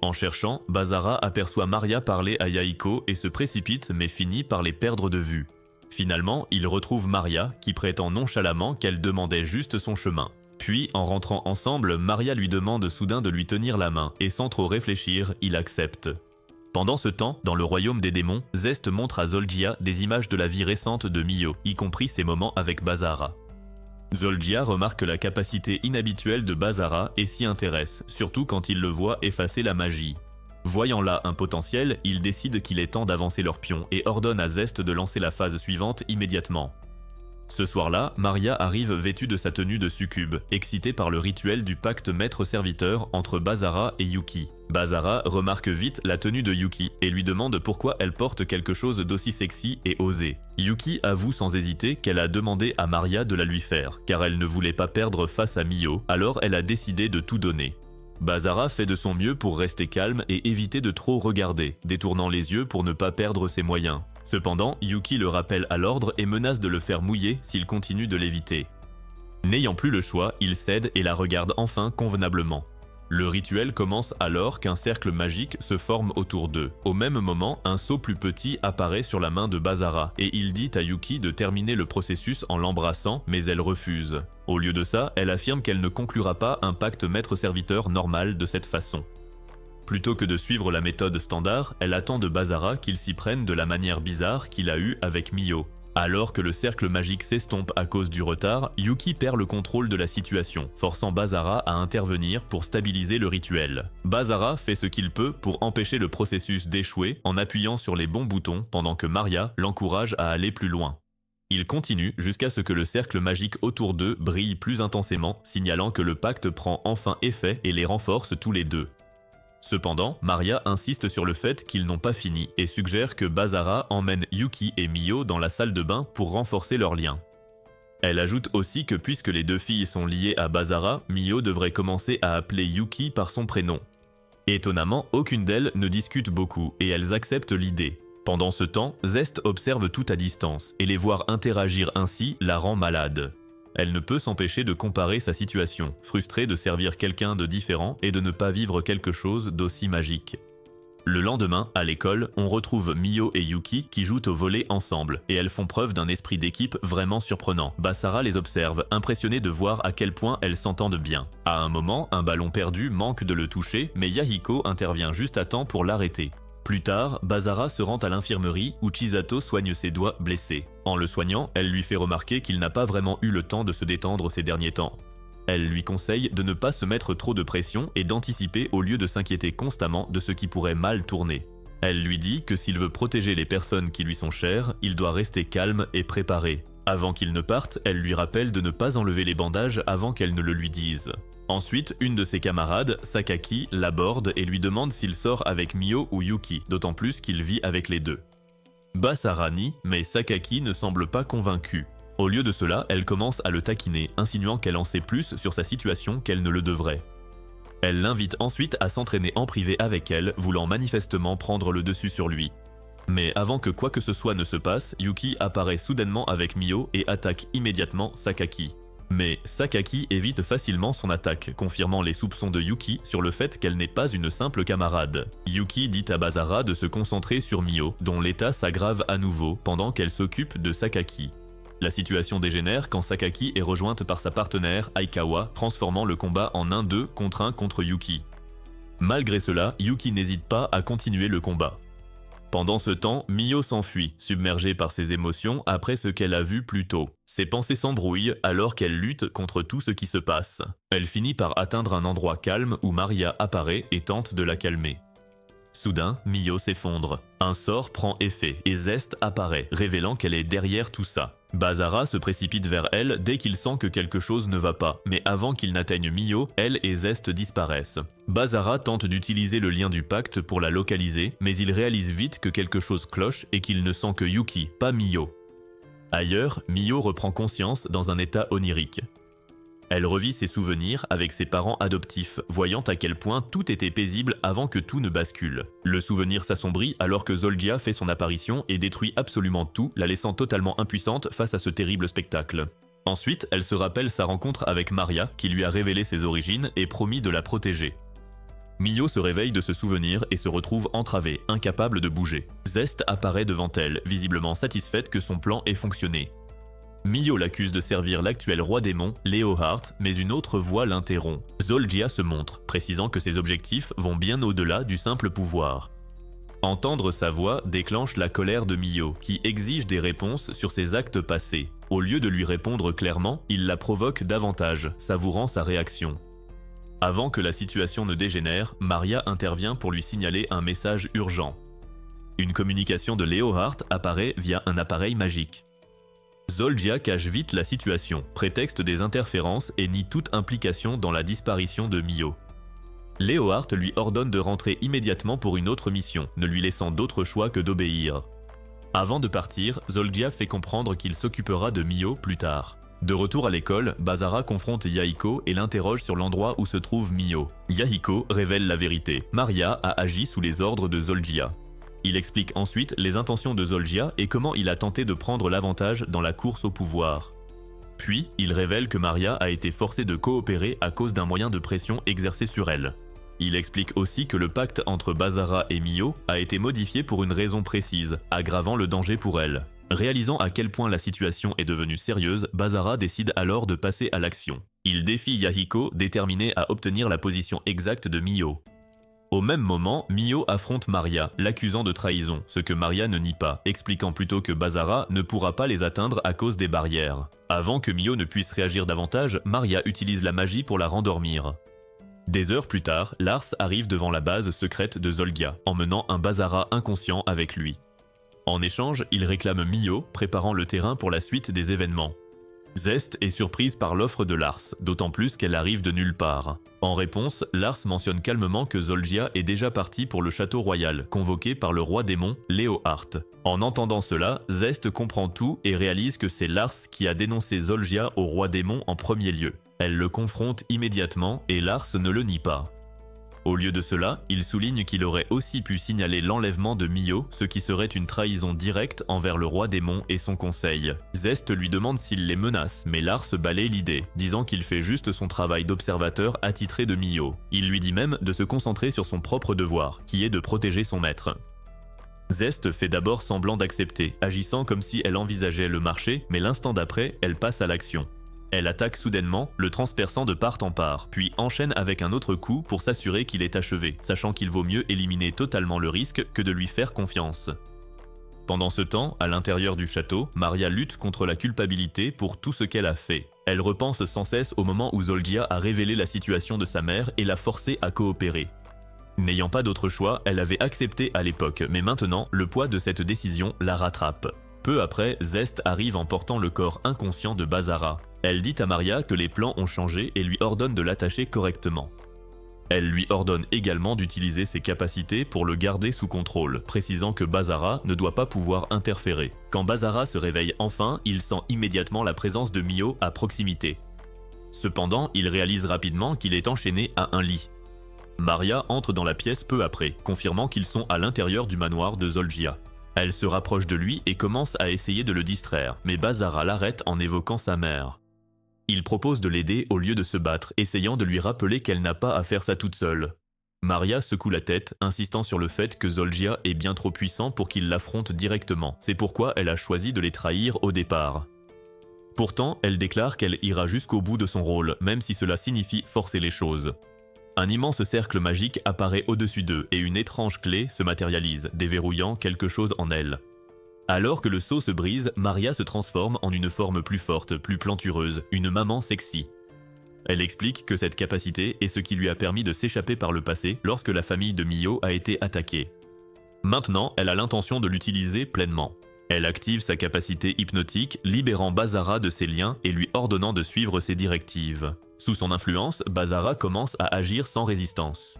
En cherchant, Bazara aperçoit Maria parler à Yahiko et se précipite mais finit par les perdre de vue. Finalement, il retrouve Maria qui prétend nonchalamment qu'elle demandait juste son chemin. Puis, en rentrant ensemble, Maria lui demande soudain de lui tenir la main et sans trop réfléchir, il accepte. Pendant ce temps, dans le royaume des démons, Zest montre à Zolgia des images de la vie récente de Mio, y compris ses moments avec Bazara. Zolgia remarque la capacité inhabituelle de Bazara et s'y intéresse, surtout quand il le voit effacer la magie. Voyant là un potentiel, il décide qu'il est temps d'avancer leur pion et ordonne à Zest de lancer la phase suivante immédiatement. Ce soir-là, Maria arrive vêtue de sa tenue de succube, excitée par le rituel du pacte maître-serviteur entre Bazara et Yuki. Bazara remarque vite la tenue de Yuki et lui demande pourquoi elle porte quelque chose d'aussi sexy et osé. Yuki avoue sans hésiter qu'elle a demandé à Maria de la lui faire, car elle ne voulait pas perdre face à Mio, alors elle a décidé de tout donner. Bazara fait de son mieux pour rester calme et éviter de trop regarder, détournant les yeux pour ne pas perdre ses moyens. Cependant, Yuki le rappelle à l'ordre et menace de le faire mouiller s'il continue de l'éviter. N'ayant plus le choix, il cède et la regarde enfin convenablement. Le rituel commence alors qu'un cercle magique se forme autour d'eux. Au même moment, un seau plus petit apparaît sur la main de Bazara et il dit à Yuki de terminer le processus en l'embrassant, mais elle refuse. Au lieu de ça, elle affirme qu'elle ne conclura pas un pacte maître-serviteur normal de cette façon. Plutôt que de suivre la méthode standard, elle attend de Bazara qu'il s'y prenne de la manière bizarre qu'il a eue avec Mio. Alors que le cercle magique s'estompe à cause du retard, Yuki perd le contrôle de la situation, forçant Bazara à intervenir pour stabiliser le rituel. Bazara fait ce qu'il peut pour empêcher le processus d'échouer en appuyant sur les bons boutons pendant que Maria l'encourage à aller plus loin. Il continue jusqu'à ce que le cercle magique autour d'eux brille plus intensément, signalant que le pacte prend enfin effet et les renforce tous les deux. Cependant, Maria insiste sur le fait qu'ils n'ont pas fini et suggère que Bazara emmène Yuki et Mio dans la salle de bain pour renforcer leur lien. Elle ajoute aussi que puisque les deux filles sont liées à Bazara, Mio devrait commencer à appeler Yuki par son prénom. Étonnamment, aucune d'elles ne discute beaucoup et elles acceptent l'idée. Pendant ce temps, Zest observe tout à distance et les voir interagir ainsi la rend malade. Elle ne peut s'empêcher de comparer sa situation, frustrée de servir quelqu'un de différent et de ne pas vivre quelque chose d'aussi magique. Le lendemain, à l'école, on retrouve Mio et Yuki qui jouent au volley ensemble, et elles font preuve d'un esprit d'équipe vraiment surprenant. Bazara les observe, impressionné de voir à quel point elles s'entendent bien. À un moment, un ballon perdu manque de le toucher, mais Yahiko intervient juste à temps pour l'arrêter. Plus tard, Bazara se rend à l'infirmerie où Chisato soigne ses doigts blessés. En le soignant, elle lui fait remarquer qu'il n'a pas vraiment eu le temps de se détendre ces derniers temps. Elle lui conseille de ne pas se mettre trop de pression et d'anticiper au lieu de s'inquiéter constamment de ce qui pourrait mal tourner. Elle lui dit que s'il veut protéger les personnes qui lui sont chères, il doit rester calme et préparé. Avant qu'il ne parte, elle lui rappelle de ne pas enlever les bandages avant qu'elle ne le lui dise. Ensuite, une de ses camarades, Sakaki, l'aborde et lui demande s'il sort avec Mio ou Yuki, d'autant plus qu'il vit avec les deux. Basara nie, mais Sakaki ne semble pas convaincue. Au lieu de cela, elle commence à le taquiner, insinuant qu'elle en sait plus sur sa situation qu'elle ne le devrait. Elle l'invite ensuite à s'entraîner en privé avec elle, voulant manifestement prendre le dessus sur lui. Mais avant que quoi que ce soit ne se passe, Yuki apparaît soudainement avec Mio et attaque immédiatement Sakaki. Mais Sakaki évite facilement son attaque, confirmant les soupçons de Yuki sur le fait qu'elle n'est pas une simple camarade. Yuki dit à Basara de se concentrer sur Mio, dont l'état s'aggrave à nouveau pendant qu'elle s'occupe de Sakaki. La situation dégénère quand Sakaki est rejointe par sa partenaire, Aikawa, transformant le combat en un 2 contre 1 contre Yuki. Malgré cela, Yuki n'hésite pas à continuer le combat. Pendant ce temps, Mio s'enfuit, submergée par ses émotions après ce qu'elle a vu plus tôt. Ses pensées s'embrouillent alors qu'elle lutte contre tout ce qui se passe. Elle finit par atteindre un endroit calme où Maria apparaît et tente de la calmer. Soudain, Mio s'effondre. Un sort prend effet et Zest apparaît, révélant qu'elle est derrière tout ça. Basara se précipite vers elle dès qu'il sent que quelque chose ne va pas, mais avant qu'il n'atteigne Mio, elle et Zest disparaissent. Basara tente d'utiliser le lien du pacte pour la localiser, mais il réalise vite que quelque chose cloche et qu'il ne sent que Yuki, pas Mio. Ailleurs, Mio reprend conscience dans un état onirique. Elle revit ses souvenirs avec ses parents adoptifs, voyant à quel point tout était paisible avant que tout ne bascule. Le souvenir s'assombrit alors que Zolgia fait son apparition et détruit absolument tout, la laissant totalement impuissante face à ce terrible spectacle. Ensuite, elle se rappelle sa rencontre avec Maria, qui lui a révélé ses origines et promis de la protéger. Mio se réveille de ce souvenir et se retrouve entravée, incapable de bouger. Zest apparaît devant elle, visiblement satisfaite que son plan ait fonctionné. Mio l'accuse de servir l'actuel roi démon, Leohart, mais une autre voix l'interrompt. Zolgia se montre, précisant que ses objectifs vont bien au-delà du simple pouvoir. Entendre sa voix déclenche la colère de Mio, qui exige des réponses sur ses actes passés. Au lieu de lui répondre clairement, il la provoque davantage, savourant sa réaction. Avant que la situation ne dégénère, Maria intervient pour lui signaler un message urgent. Une communication de Leohart apparaît via un appareil magique. Zolgia cache vite la situation, prétexte des interférences et nie toute implication dans la disparition de Mio. Leohart lui ordonne de rentrer immédiatement pour une autre mission, ne lui laissant d'autre choix que d'obéir. Avant de partir, Zolgia fait comprendre qu'il s'occupera de Mio plus tard. De retour à l'école, Basara confronte Yahiko et l'interroge sur l'endroit où se trouve Mio. Yahiko révèle la vérité. Maria a agi sous les ordres de Zolgia. Il explique ensuite les intentions de Zolgia et comment il a tenté de prendre l'avantage dans la course au pouvoir. Puis, il révèle que Maria a été forcée de coopérer à cause d'un moyen de pression exercé sur elle. Il explique aussi que le pacte entre Basara et Mio a été modifié pour une raison précise, aggravant le danger pour elle. Réalisant à quel point la situation est devenue sérieuse, Basara décide alors de passer à l'action. Il défie Yahiko, déterminé à obtenir la position exacte de Mio. Au même moment, Mio affronte Maria, l'accusant de trahison, ce que Maria ne nie pas, expliquant plutôt que Basara ne pourra pas les atteindre à cause des barrières. Avant que Mio ne puisse réagir davantage, Maria utilise la magie pour la rendormir. Des heures plus tard, Lars arrive devant la base secrète de Zolgia, emmenant un Basara inconscient avec lui. En échange, il réclame Mio, préparant le terrain pour la suite des événements. Zest est surprise par l'offre de Lars, d'autant plus qu'elle arrive de nulle part. En réponse, Lars mentionne calmement que Zolgia est déjà parti pour le château royal, convoqué par le roi démon, Leohart. En entendant cela, Zest comprend tout et réalise que c'est Lars qui a dénoncé Zolgia au roi démon en premier lieu. Elle le confronte immédiatement et Lars ne le nie pas. Au lieu de cela, il souligne qu'il aurait aussi pu signaler l'enlèvement de Mio, ce qui serait une trahison directe envers le roi démon et son conseil. Zest lui demande s'il les menace, mais Lars balaye l'idée, disant qu'il fait juste son travail d'observateur attitré de Mio. Il lui dit même de se concentrer sur son propre devoir, qui est de protéger son maître. Zest fait d'abord semblant d'accepter, agissant comme si elle envisageait le marché, mais l'instant d'après, elle passe à l'action. Elle attaque soudainement, le transperçant de part en part, puis enchaîne avec un autre coup pour s'assurer qu'il est achevé, sachant qu'il vaut mieux éliminer totalement le risque que de lui faire confiance. Pendant ce temps, à l'intérieur du château, Maria lutte contre la culpabilité pour tout ce qu'elle a fait. Elle repense sans cesse au moment où Zolgia a révélé la situation de sa mère et l'a forcée à coopérer. N'ayant pas d'autre choix, elle avait accepté à l'époque, mais maintenant, le poids de cette décision la rattrape. Peu après, Zest arrive en portant le corps inconscient de Bazara. Elle dit à Maria que les plans ont changé et lui ordonne de l'attacher correctement. Elle lui ordonne également d'utiliser ses capacités pour le garder sous contrôle, précisant que Bazara ne doit pas pouvoir interférer. Quand Bazara se réveille enfin, il sent immédiatement la présence de Mio à proximité. Cependant, il réalise rapidement qu'il est enchaîné à un lit. Maria entre dans la pièce peu après, confirmant qu'ils sont à l'intérieur du manoir de Zolgia. Elle se rapproche de lui et commence à essayer de le distraire, mais Bazara l'arrête en évoquant sa mère. Il propose de l'aider au lieu de se battre, essayant de lui rappeler qu'elle n'a pas à faire ça toute seule. Maria secoue la tête, insistant sur le fait que Zolgia est bien trop puissant pour qu'il l'affronte directement. C'est pourquoi elle a choisi de les trahir au départ. Pourtant, elle déclare qu'elle ira jusqu'au bout de son rôle, même si cela signifie forcer les choses. Un immense cercle magique apparaît au-dessus d'eux et une étrange clé se matérialise, déverrouillant quelque chose en elle. Alors que le seau se brise, Maria se transforme en une forme plus forte, plus plantureuse, une maman sexy. Elle explique que cette capacité est ce qui lui a permis de s'échapper par le passé lorsque la famille de Mio a été attaquée. Maintenant, elle a l'intention de l'utiliser pleinement. Elle active sa capacité hypnotique, libérant Bazara de ses liens et lui ordonnant de suivre ses directives. Sous son influence, Bazara commence à agir sans résistance.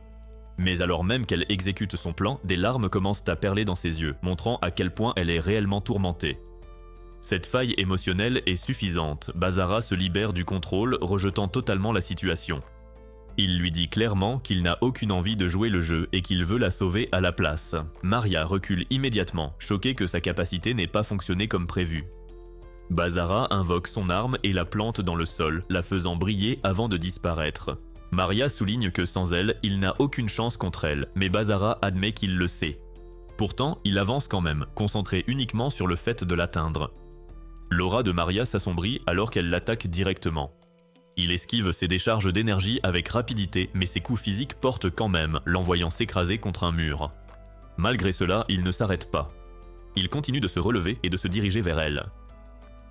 Mais alors même qu'elle exécute son plan, des larmes commencent à perler dans ses yeux, montrant à quel point elle est réellement tourmentée. Cette faille émotionnelle est suffisante, Bazara se libère du contrôle, rejetant totalement la situation. Il lui dit clairement qu'il n'a aucune envie de jouer le jeu et qu'il veut la sauver à la place. Maria recule immédiatement, choquée que sa capacité n'ait pas fonctionné comme prévu. Bazara invoque son arme et la plante dans le sol, la faisant briller avant de disparaître. Maria souligne que sans elle, il n'a aucune chance contre elle, mais Bazara admet qu'il le sait. Pourtant, il avance quand même, concentré uniquement sur le fait de l'atteindre. L'aura de Maria s'assombrit alors qu'elle l'attaque directement. Il esquive ses décharges d'énergie avec rapidité, mais ses coups physiques portent quand même, l'envoyant s'écraser contre un mur. Malgré cela, il ne s'arrête pas. Il continue de se relever et de se diriger vers elle.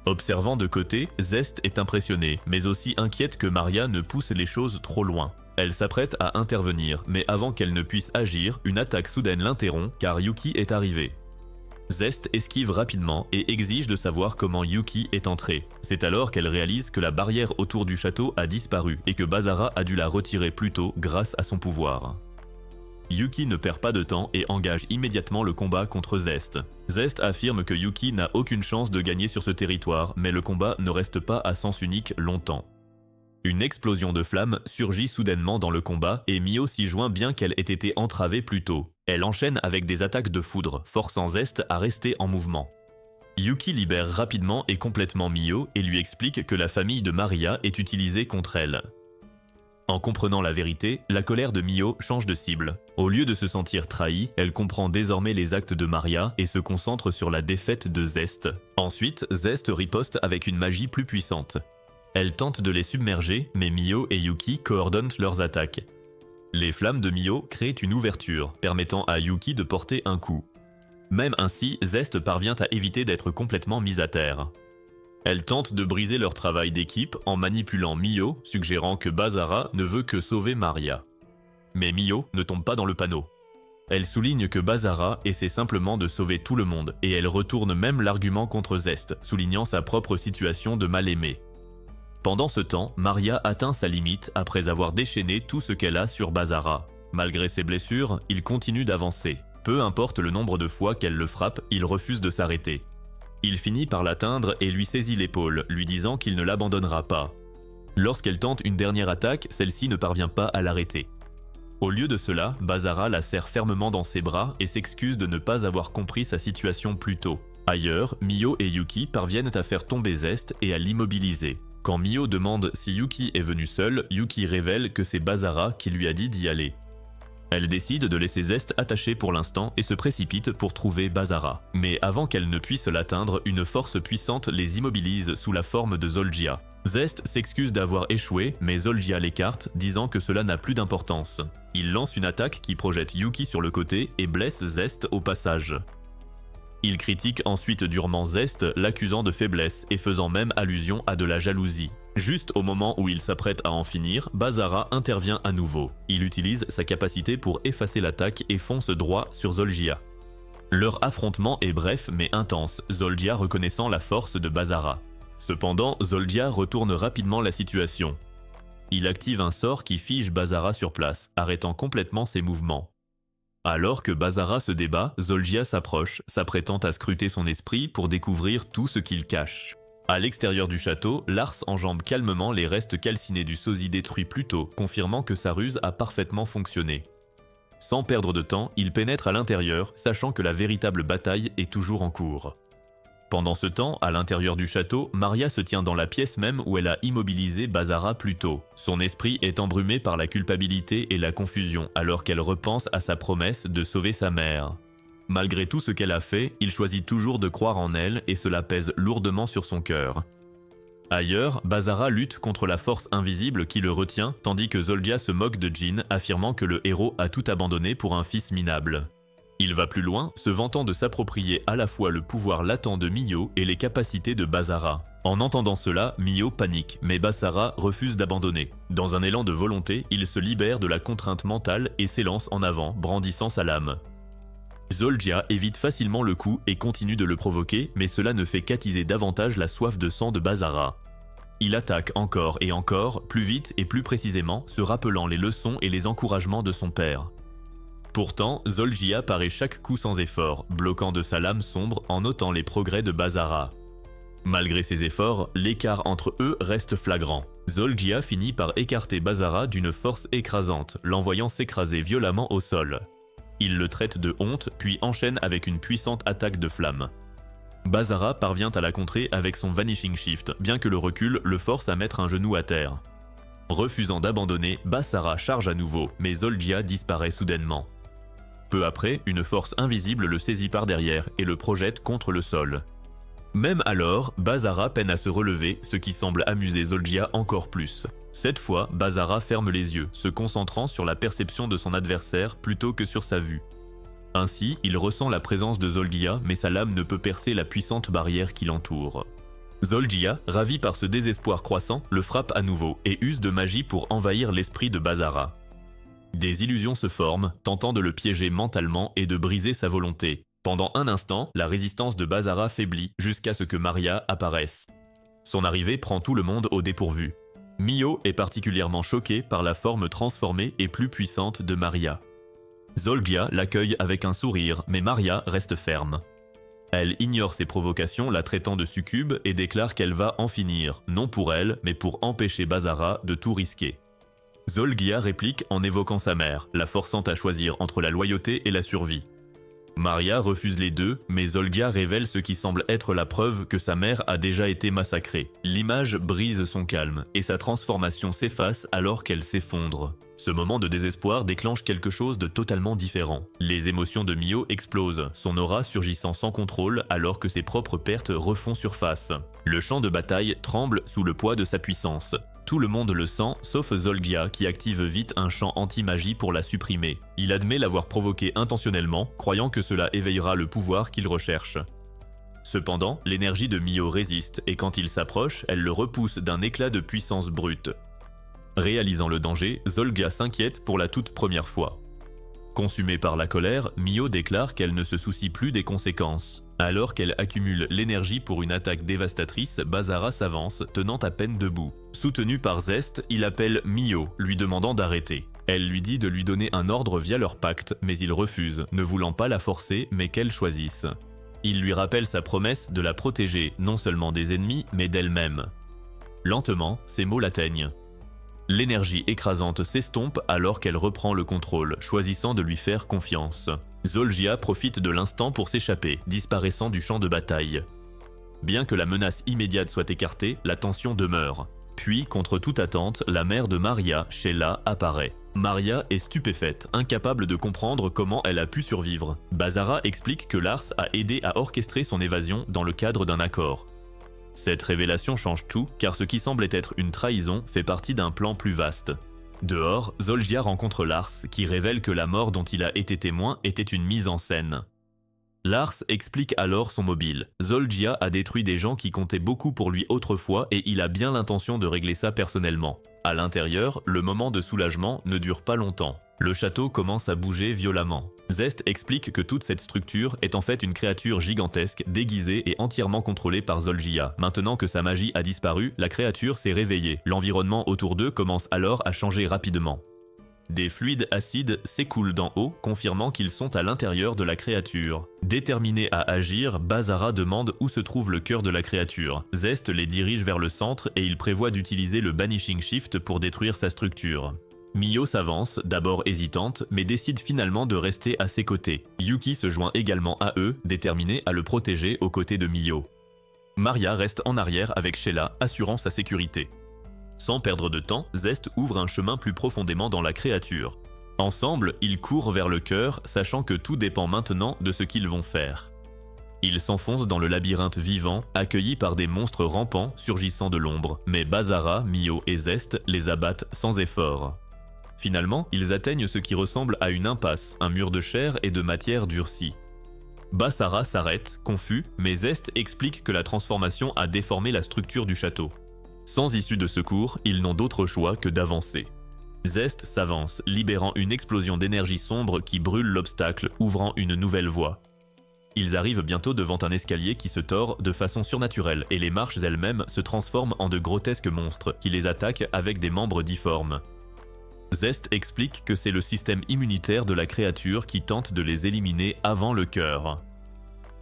Observant de côté, Zest est impressionnée, mais aussi inquiète que Maria ne pousse les choses trop loin. Elle s'apprête à intervenir, mais avant qu'elle ne puisse agir, une attaque soudaine l'interrompt car Yuki est arrivé. Zest esquive rapidement et exige de savoir comment Yuki est entrée. C'est alors qu'elle réalise que la barrière autour du château a disparu et que Bazara a dû la retirer plus tôt grâce à son pouvoir. Yuki ne perd pas de temps et engage immédiatement le combat contre Zest. Zest affirme que Yuki n'a aucune chance de gagner sur ce territoire, mais le combat ne reste pas à sens unique longtemps. Une explosion de flammes surgit soudainement dans le combat et Mio s'y joint bien qu'elle ait été entravée plus tôt. Elle enchaîne avec des attaques de foudre, forçant Zest à rester en mouvement. Yuki libère rapidement et complètement Mio et lui explique que la famille de Maria est utilisée contre elle. En comprenant la vérité, la colère de Mio change de cible. Au lieu de se sentir trahie, elle comprend désormais les actes de Maria et se concentre sur la défaite de Zest. Ensuite, Zest riposte avec une magie plus puissante. Elle tente de les submerger, mais Mio et Yuki coordonnent leurs attaques. Les flammes de Mio créent une ouverture, permettant à Yuki de porter un coup. Même ainsi, Zest parvient à éviter d'être complètement mise à terre. Elle tente de briser leur travail d'équipe en manipulant Mio, suggérant que Bazara ne veut que sauver Maria. Mais Mio ne tombe pas dans le panneau. Elle souligne que Bazara essaie simplement de sauver tout le monde, et elle retourne même l'argument contre Zest, soulignant sa propre situation de mal-aimée. Pendant ce temps, Maria atteint sa limite après avoir déchaîné tout ce qu'elle a sur Bazara. Malgré ses blessures, il continue d'avancer. Peu importe le nombre de fois qu'elle le frappe, il refuse de s'arrêter. Il finit par l'atteindre et lui saisit l'épaule, lui disant qu'il ne l'abandonnera pas. Lorsqu'elle tente une dernière attaque, celle-ci ne parvient pas à l'arrêter. Au lieu de cela, Bazara la serre fermement dans ses bras et s'excuse de ne pas avoir compris sa situation plus tôt. Ailleurs, Mio et Yuki parviennent à faire tomber Zest et à l'immobiliser. Quand Mio demande si Yuki est venu seul, Yuki révèle que c'est Bazara qui lui a dit d'y aller. Elle décide de laisser Zest attaché pour l'instant et se précipite pour trouver Bazara. Mais avant qu'elle ne puisse l'atteindre, une force puissante les immobilise sous la forme de Zolgia. Zest s'excuse d'avoir échoué, mais Zolgia l'écarte, disant que cela n'a plus d'importance. Il lance une attaque qui projette Yuki sur le côté et blesse Zest au passage. Il critique ensuite durement Zest, l'accusant de faiblesse et faisant même allusion à de la jalousie. Juste au moment où il s'apprête à en finir, Bazara intervient à nouveau. Il utilise sa capacité pour effacer l'attaque et fonce droit sur Zolgia. Leur affrontement est bref mais intense, Zolgia reconnaissant la force de Bazara. Cependant, Zolgia retourne rapidement la situation. Il active un sort qui fige Bazara sur place, arrêtant complètement ses mouvements. Alors que Bazara se débat, Zolgia s'approche, s'apprêtant à scruter son esprit pour découvrir tout ce qu'il cache. À l'extérieur du château, Lars enjambe calmement les restes calcinés du sosie détruit plus tôt, confirmant que sa ruse a parfaitement fonctionné. Sans perdre de temps, il pénètre à l'intérieur, sachant que la véritable bataille est toujours en cours. Pendant ce temps, à l'intérieur du château, Maria se tient dans la pièce même où elle a immobilisé Bazara plus tôt. Son esprit est embrumé par la culpabilité et la confusion alors qu'elle repense à sa promesse de sauver sa mère. Malgré tout ce qu'elle a fait, il choisit toujours de croire en elle et cela pèse lourdement sur son cœur. Ailleurs, Bazara lutte contre la force invisible qui le retient, tandis que Zolgia se moque de Jin, affirmant que le héros a tout abandonné pour un fils minable. Il va plus loin, se vantant de s'approprier à la fois le pouvoir latent de Mio et les capacités de Bazara. En entendant cela, Mio panique, mais Bazara refuse d'abandonner. Dans un élan de volonté, il se libère de la contrainte mentale et s'élance en avant, brandissant sa lame. Zolgia évite facilement le coup et continue de le provoquer, mais cela ne fait qu'attiser davantage la soif de sang de Bazara. Il attaque encore et encore, plus vite et plus précisément, se rappelant les leçons et les encouragements de son père. Pourtant, Zolgia paraît chaque coup sans effort, bloquant de sa lame sombre en notant les progrès de Bazara. Malgré ses efforts, l'écart entre eux reste flagrant. Zolgia finit par écarter Bazara d'une force écrasante, l'envoyant s'écraser violemment au sol. Il le traite de honte, puis enchaîne avec une puissante attaque de flamme. Bazara parvient à la contrer avec son Vanishing Shift, bien que le recul le force à mettre un genou à terre. Refusant d'abandonner, Bazara charge à nouveau, mais Zolgia disparaît soudainement. Peu après, une force invisible le saisit par derrière et le projette contre le sol. Même alors, Bazara peine à se relever, ce qui semble amuser Zolgia encore plus. Cette fois, Bazara ferme les yeux, se concentrant sur la perception de son adversaire plutôt que sur sa vue. Ainsi, il ressent la présence de Zolgia, mais sa lame ne peut percer la puissante barrière qui l'entoure. Zolgia, ravi par ce désespoir croissant, le frappe à nouveau et use de magie pour envahir l'esprit de Bazara. Des illusions se forment, tentant de le piéger mentalement et de briser sa volonté. Pendant un instant, la résistance de Bazara faiblit jusqu'à ce que Maria apparaisse. Son arrivée prend tout le monde au dépourvu. Mio est particulièrement choqué par la forme transformée et plus puissante de Maria. Zolgia l'accueille avec un sourire, mais Maria reste ferme. Elle ignore ses provocations, la traitant de succube et déclare qu'elle va en finir, non pour elle, mais pour empêcher Bazara de tout risquer. Zolgia réplique en évoquant sa mère, la forçant à choisir entre la loyauté et la survie. Maria refuse les deux, mais Zolgia révèle ce qui semble être la preuve que sa mère a déjà été massacrée. L'image brise son calme, et sa transformation s'efface alors qu'elle s'effondre. Ce moment de désespoir déclenche quelque chose de totalement différent. Les émotions de Mio explosent, son aura surgissant sans contrôle alors que ses propres pertes refont surface. Le champ de bataille tremble sous le poids de sa puissance. Tout le monde le sent, sauf Zolgia qui active vite un champ anti-magie pour la supprimer. Il admet l'avoir provoqué intentionnellement, croyant que cela éveillera le pouvoir qu'il recherche. Cependant, l'énergie de Mio résiste et quand il s'approche, elle le repousse d'un éclat de puissance brute. Réalisant le danger, Zolgia s'inquiète pour la toute première fois. Consumée par la colère, Mio déclare qu'elle ne se soucie plus des conséquences. Alors qu'elle accumule l'énergie pour une attaque dévastatrice, Bazara s'avance, tenant à peine debout. Soutenu par Zest, il appelle Mio, lui demandant d'arrêter. Elle lui dit de lui donner un ordre via leur pacte, mais il refuse, ne voulant pas la forcer, mais qu'elle choisisse. Il lui rappelle sa promesse de la protéger, non seulement des ennemis, mais d'elle-même. Lentement, ses mots l'atteignent. L'énergie écrasante s'estompe alors qu'elle reprend le contrôle, choisissant de lui faire confiance. Zolgia profite de l'instant pour s'échapper, disparaissant du champ de bataille. Bien que la menace immédiate soit écartée, la tension demeure. Puis, contre toute attente, la mère de Maria, Sheila, apparaît. Maria est stupéfaite, incapable de comprendre comment elle a pu survivre. Bazara explique que Lars a aidé à orchestrer son évasion dans le cadre d'un accord. Cette révélation change tout, car ce qui semblait être une trahison fait partie d'un plan plus vaste. Dehors, Zolgia rencontre Lars, qui révèle que la mort dont il a été témoin était une mise en scène. Lars explique alors son mobile. Zolgia a détruit des gens qui comptaient beaucoup pour lui autrefois et il a bien l'intention de régler ça personnellement. À l'intérieur, le moment de soulagement ne dure pas longtemps. Le château commence à bouger violemment. Zest explique que toute cette structure est en fait une créature gigantesque, déguisée et entièrement contrôlée par Zolgia. Maintenant que sa magie a disparu, la créature s'est réveillée. L'environnement autour d'eux commence alors à changer rapidement. Des fluides acides s'écoulent d'en haut, confirmant qu'ils sont à l'intérieur de la créature. Déterminé à agir, Basara demande où se trouve le cœur de la créature. Zest les dirige vers le centre et il prévoit d'utiliser le Banishing Shift pour détruire sa structure. Mio s'avance, d'abord hésitante, mais décide finalement de rester à ses côtés. Yuki se joint également à eux, déterminée à le protéger aux côtés de Mio. Maria reste en arrière avec Sheila, assurant sa sécurité. Sans perdre de temps, Zest ouvre un chemin plus profondément dans la créature. Ensemble, ils courent vers le cœur, sachant que tout dépend maintenant de ce qu'ils vont faire. Ils s'enfoncent dans le labyrinthe vivant, accueillis par des monstres rampants surgissant de l'ombre, mais Basara, Mio et Zest les abattent sans effort. Finalement, ils atteignent ce qui ressemble à une impasse, un mur de chair et de matière durcie. Basara s'arrête, confus, mais Zest explique que la transformation a déformé la structure du château. Sans issue de secours, ils n'ont d'autre choix que d'avancer. Zest s'avance, libérant une explosion d'énergie sombre qui brûle l'obstacle, ouvrant une nouvelle voie. Ils arrivent bientôt devant un escalier qui se tord de façon surnaturelle et les marches elles-mêmes se transforment en de grotesques monstres qui les attaquent avec des membres difformes. Zest explique que c'est le système immunitaire de la créature qui tente de les éliminer avant le cœur.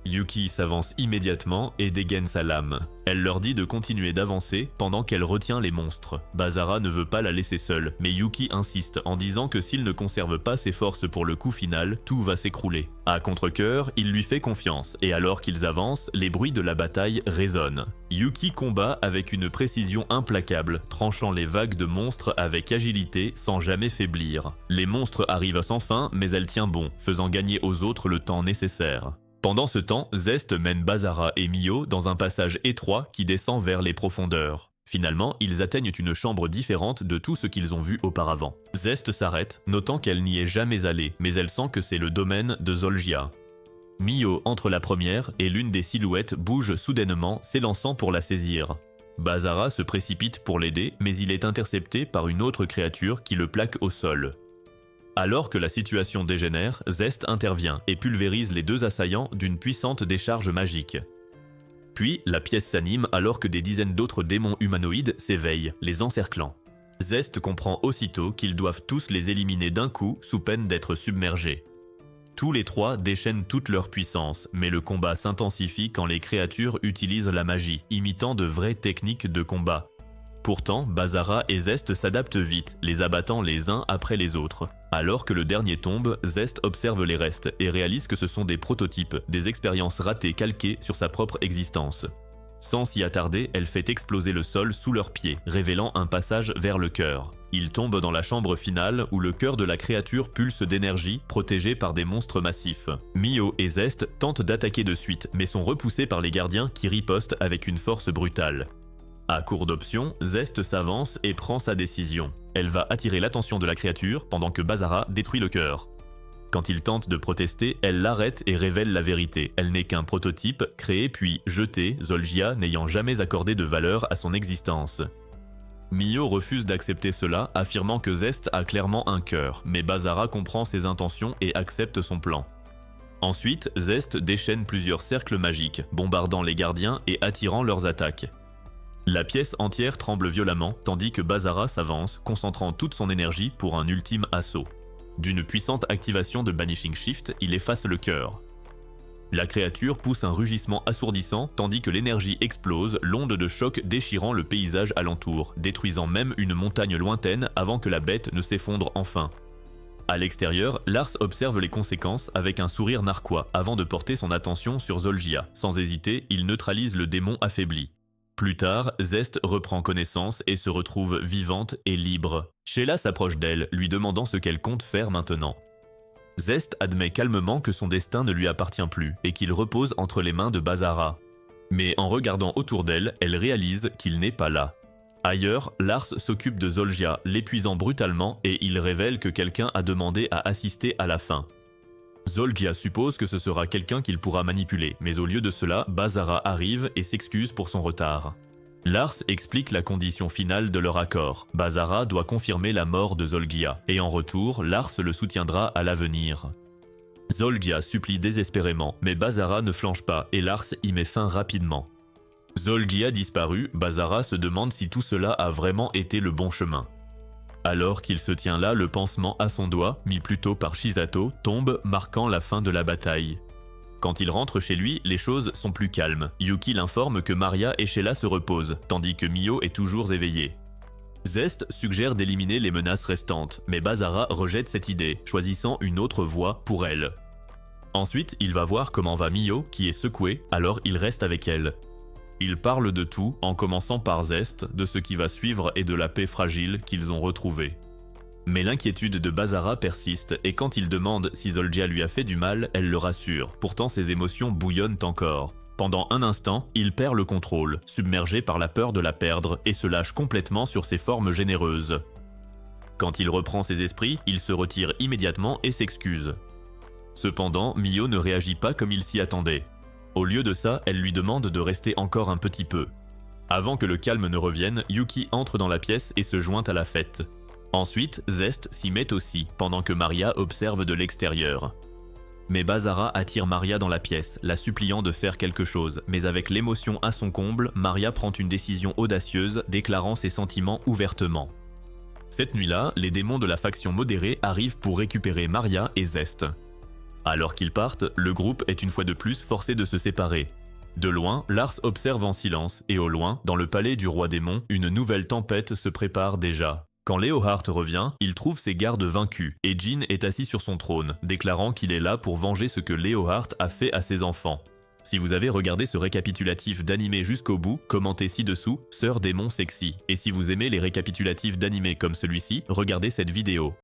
Yuki s'avance immédiatement et dégaine sa lame. Elle leur dit de continuer d'avancer pendant qu'elle retient les monstres. Basara ne veut pas la laisser seule, mais Yuki insiste en disant que s'il ne conserve pas ses forces pour le coup final, tout va s'écrouler. À contre-cœur, il lui fait confiance, et alors qu'ils avancent, les bruits de la bataille résonnent. Yuki combat avec une précision implacable, tranchant les vagues de monstres avec agilité sans jamais faiblir. Les monstres arrivent sans fin, mais elle tient bon, faisant gagner aux autres le temps nécessaire. Pendant ce temps, Zest mène Basara et Mio dans un passage étroit qui descend vers les profondeurs. Finalement, ils atteignent une chambre différente de tout ce qu'ils ont vu auparavant. Zest s'arrête, notant qu'elle n'y est jamais allée, mais elle sent que c'est le domaine de Zolgia. Mio entre la première et l'une des silhouettes bouge soudainement, s'élançant pour la saisir. Basara se précipite pour l'aider, mais il est intercepté par une autre créature qui le plaque au sol. Alors que la situation dégénère, Zest intervient et pulvérise les deux assaillants d'une puissante décharge magique. Puis, la pièce s'anime alors que des dizaines d'autres démons humanoïdes s'éveillent, les encerclant. Zest comprend aussitôt qu'ils doivent tous les éliminer d'un coup sous peine d'être submergés. Tous les trois déchaînent toute leur puissance, mais le combat s'intensifie quand les créatures utilisent la magie, imitant de vraies techniques de combat. Pourtant, Basara et Zest s'adaptent vite, les abattant les uns après les autres. Alors que le dernier tombe, Zest observe les restes et réalise que ce sont des prototypes, des expériences ratées calquées sur sa propre existence. Sans s'y attarder, elle fait exploser le sol sous leurs pieds, révélant un passage vers le cœur. Ils tombent dans la chambre finale où le cœur de la créature pulse d'énergie, protégé par des monstres massifs. Mio et Zest tentent d'attaquer de suite, mais sont repoussés par les gardiens qui ripostent avec une force brutale. À court d'options, Zest s'avance et prend sa décision. Elle va attirer l'attention de la créature pendant que Basara détruit le cœur. Quand il tente de protester, elle l'arrête et révèle la vérité. Elle n'est qu'un prototype, créé puis jeté, Zolgia n'ayant jamais accordé de valeur à son existence. Mio refuse d'accepter cela, affirmant que Zest a clairement un cœur, mais Basara comprend ses intentions et accepte son plan. Ensuite, Zest déchaîne plusieurs cercles magiques, bombardant les gardiens et attirant leurs attaques. La pièce entière tremble violemment, tandis que Basara s'avance, concentrant toute son énergie pour un ultime assaut. D'une puissante activation de Banishing Shift, il efface le cœur. La créature pousse un rugissement assourdissant, tandis que l'énergie explose, l'onde de choc déchirant le paysage alentour, détruisant même une montagne lointaine avant que la bête ne s'effondre enfin. À l'extérieur, Lars observe les conséquences avec un sourire narquois avant de porter son attention sur Zolgia. Sans hésiter, il neutralise le démon affaibli. Plus tard, Zest reprend connaissance et se retrouve vivante et libre. Sheila s'approche d'elle, lui demandant ce qu'elle compte faire maintenant. Zest admet calmement que son destin ne lui appartient plus et qu'il repose entre les mains de Basara. Mais en regardant autour d'elle, elle réalise qu'il n'est pas là. Ailleurs, Lars s'occupe de Zolgia, l'épuisant brutalement et il révèle que quelqu'un a demandé à assister à la fin. Zolgia suppose que ce sera quelqu'un qu'il pourra manipuler, mais au lieu de cela, Bazara arrive et s'excuse pour son retard. Lars explique la condition finale de leur accord. Bazara doit confirmer la mort de Zolgia, et en retour, Lars le soutiendra à l'avenir. Zolgia supplie désespérément, mais Bazara ne flanche pas et Lars y met fin rapidement. Zolgia disparu, Bazara se demande si tout cela a vraiment été le bon chemin. Alors qu'il se tient là, le pansement à son doigt, mis plus tôt par Shisato, tombe, marquant la fin de la bataille. Quand il rentre chez lui, les choses sont plus calmes. Yuki l'informe que Maria et Sheila se reposent, tandis que Mio est toujours éveillée. Zest suggère d'éliminer les menaces restantes, mais Bazara rejette cette idée, choisissant une autre voie pour elle. Ensuite, il va voir comment va Mio, qui est secouée, alors il reste avec elle. Ils parlent de tout, en commençant par Zest, de ce qui va suivre et de la paix fragile qu'ils ont retrouvée. Mais l'inquiétude de Bazara persiste, et quand il demande si Zolgia lui a fait du mal, elle le rassure. Pourtant ses émotions bouillonnent encore. Pendant un instant, il perd le contrôle, submergé par la peur de la perdre, et se lâche complètement sur ses formes généreuses. Quand il reprend ses esprits, il se retire immédiatement et s'excuse. Cependant, Mio ne réagit pas comme il s'y attendait. Au lieu de ça, elle lui demande de rester encore un petit peu. Avant que le calme ne revienne, Yuki entre dans la pièce et se joint à la fête. Ensuite, Zest s'y met aussi, pendant que Maria observe de l'extérieur. Mais Bazara attire Maria dans la pièce, la suppliant de faire quelque chose, mais avec l'émotion à son comble, Maria prend une décision audacieuse, déclarant ses sentiments ouvertement. Cette nuit-là, les démons de la faction modérée arrivent pour récupérer Maria et Zest. Alors qu'ils partent, le groupe est une fois de plus forcé de se séparer. De loin, Lars observe en silence, et au loin, dans le palais du roi démon, une nouvelle tempête se prépare déjà. Quand Leohart revient, il trouve ses gardes vaincus, et Jin est assis sur son trône, déclarant qu'il est là pour venger ce que Leohart a fait à ses enfants. Si vous avez regardé ce récapitulatif d'animé jusqu'au bout, commentez ci-dessous « Sœur démon sexy ». Et si vous aimez les récapitulatifs d'animé comme celui-ci, regardez cette vidéo.